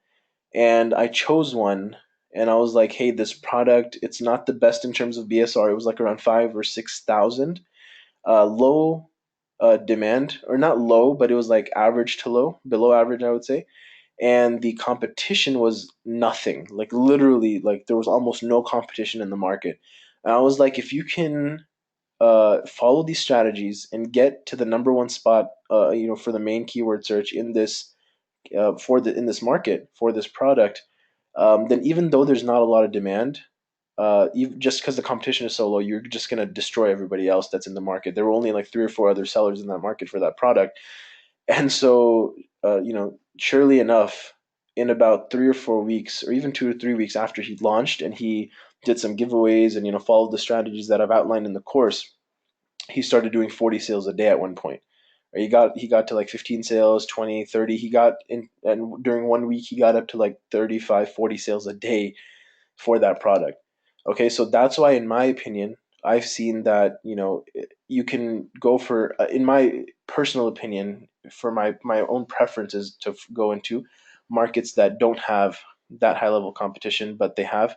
and I chose one. And I was like, hey, this product, it's not the best in terms of BSR. It was like around 5 or 6 thousand. Low demand, or not low, but it was like average to low, below average, I would say. And the competition was nothing. Like literally, like there was almost no competition in the market. And I was like, if you can follow these strategies and get to the number one spot, for the main keyword search in this in this market for this product, then even though there's not a lot of demand, just because the competition is so low, you're just going to destroy everybody else that's in the market. There were only like 3 or 4 other sellers in that market for that product, and so surely enough, in about 3 or 4 weeks, or even 2 or 3 weeks after he launched, and he did some giveaways and followed the strategies that I've outlined in the course, he started doing 40 sales a day at one point. Or he got to like 15 sales, 20, 30. He got in, and during 1 week he got up to like 35, 40 sales a day for that product. Okay, so that's why, in my opinion, I've seen that, you can go for, in my personal opinion, for my own preferences to go into markets that don't have that high level competition, but they have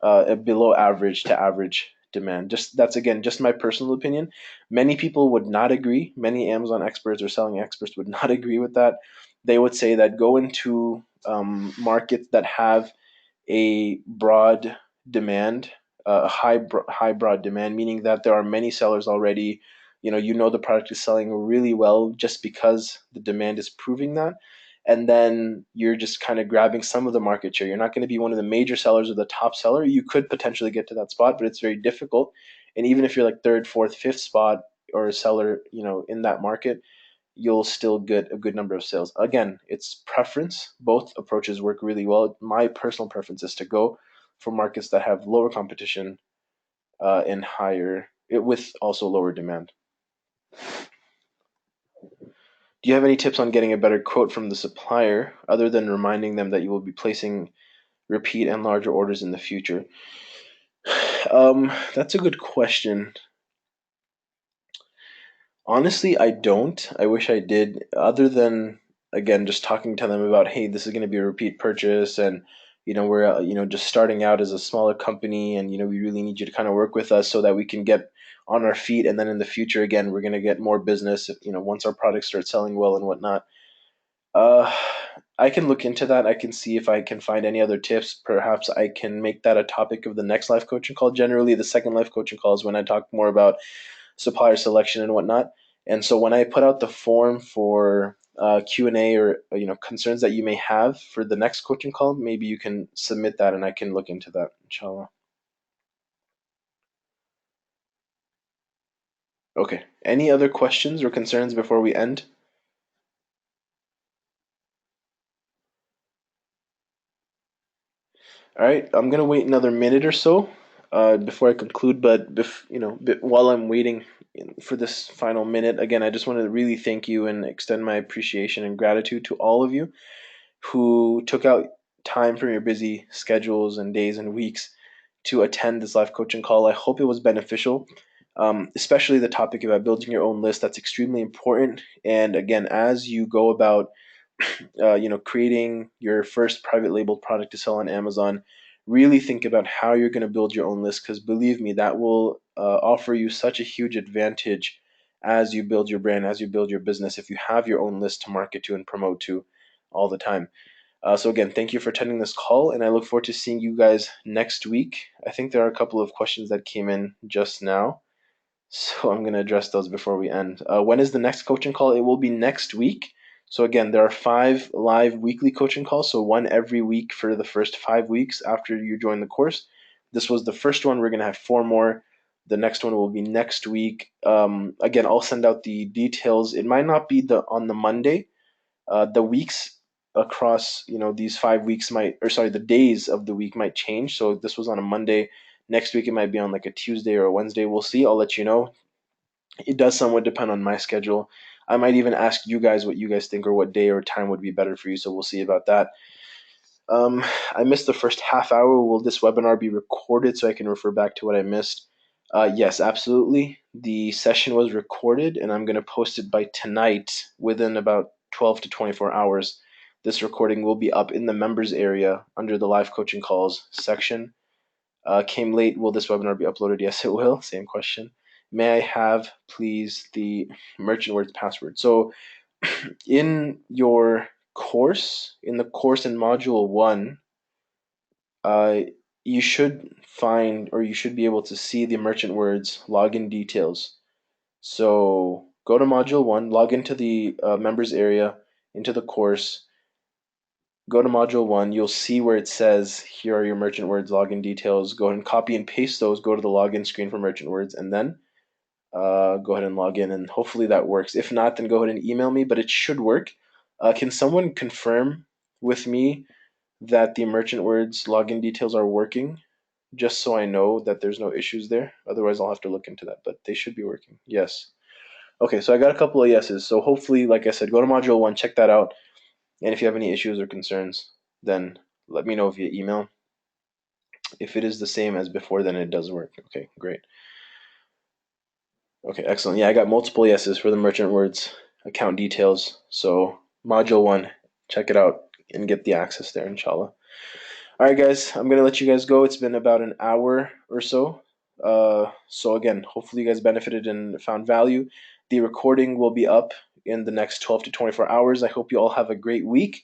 a below average to average demand. Just that's again just my personal opinion. Many people would not agree. Many Amazon experts or selling experts would not agree with that. They would say that go into markets that have a broad demand, a high broad demand, meaning that there are many sellers already. The product is selling really well just because the demand is proving that. And then you're just kind of grabbing some of the market share. You're not going to be one of the major sellers or the top seller. You could potentially get to that spot, but it's very difficult. And even if you're like third, fourth, fifth spot or a seller, in that market, you'll still get a good number of sales. Again, it's preference. Both approaches work really well. My personal preference is to go for markets that have lower competition and higher, with also lower demand. Do you have any tips on getting a better quote from the supplier other than reminding them that you will be placing repeat and larger orders in the future? That's a good question. Honestly, I don't. I wish I did. Other than, again, just talking to them about, hey, this is going to be a repeat purchase, and we're just starting out as a smaller company, and we really need you to kind of work with us so that we can get on our feet, and then in the future, again, we're going to get more business. Once our products start selling well and whatnot. Uh, I can look into that. I can see if I can find any other tips. Perhaps I can make that a topic of the next life coaching call. Generally, the second life coaching call is when I talk more about supplier selection and whatnot. And so when I put out the form for Q&A or concerns that you may have for the next coaching call, maybe you can submit that and I can look into that, inshallah. Okay. Any other questions or concerns before we end? All right, I'm gonna wait another minute or so before I conclude. But while I'm waiting for this final minute, again, I just want to really thank you and extend my appreciation and gratitude to all of you who took out time from your busy schedules and days and weeks to attend this live coaching call. I hope it was beneficial, especially the topic about building your own list. That's extremely important. And again, as you go about creating your first private labeled product to sell on Amazon, really think about how you're going to build your own list, because believe me, that will offer you such a huge advantage as you build your brand, as you build your business, if you have your own list to market to and promote to all the time. So again, thank you for attending this call, and I look forward to seeing you guys next week. I think there are a couple of questions that came in just now, so I'm going to address those before we end. When is the next coaching call? It will be next week. So again, there are 5 live weekly coaching calls, so one every week for the first 5 weeks after you join the course. This was the first one. We're going to have 4 more. The next one will be next week. Again, I'll send out the details. It might not be on the Monday. The weeks across these 5 weeks the days of the week might change. So this was on a Monday. Next week it might be on like a Tuesday or a Wednesday. We'll see. I'll let you know. It does somewhat depend on my schedule. I might even ask you guys what you guys think or what day or time would be better for you. So we'll see about that. I missed the first half hour. Will this webinar be recorded so I can refer back to what I missed? Yes, absolutely. The session was recorded, and I'm going to post it by tonight within about 12 to 24 hours. This recording will be up in the members area under the live coaching calls section. Came late. Will this webinar be uploaded? Yes, it will. Same question. May I have, please, the merchant words password? So in your course, in the course in module 1, uh, you should find, or you should be able to see the merchant words login details. So go to module 1, log into the members area, into the course, go to module 1, you'll see where it says, here are your merchant words login details. Go ahead and copy and paste those, go to the login screen for merchant words, and then go ahead and log in, and hopefully that works. If not, then go ahead and email me, but it should work. Can someone confirm with me that the merchant words login details are working, just so I know that there's no issues there? Otherwise, I'll have to look into that, but they should be working. Yes. Okay, so I got a couple of yeses. So hopefully, like I said, go to module 1, check that out. And if you have any issues or concerns, then let me know via email. If it is the same as before, then it does work. Okay, great. Okay, excellent. Yeah, I got multiple yeses for the merchant words account details. So module 1, check it out and get the access there, inshallah. All right, guys, I'm gonna let you guys go. It's been about an hour or so. So again, hopefully you guys benefited and found value. The recording will be up in the next 12 to 24 hours. I hope you all have a great week.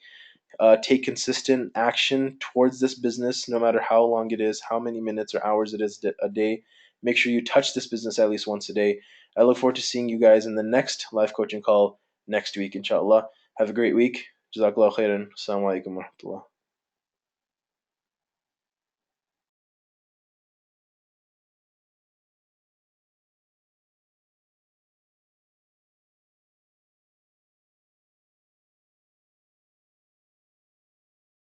Take consistent action towards this business, no matter how long it is, how many minutes or hours it is a day. Make sure you touch this business at least once a day. I look forward to seeing you guys in the next live coaching call next week, inshallah. Have a great week. Jazakallah khairan. Assalamu alaikum wa rahmatullah.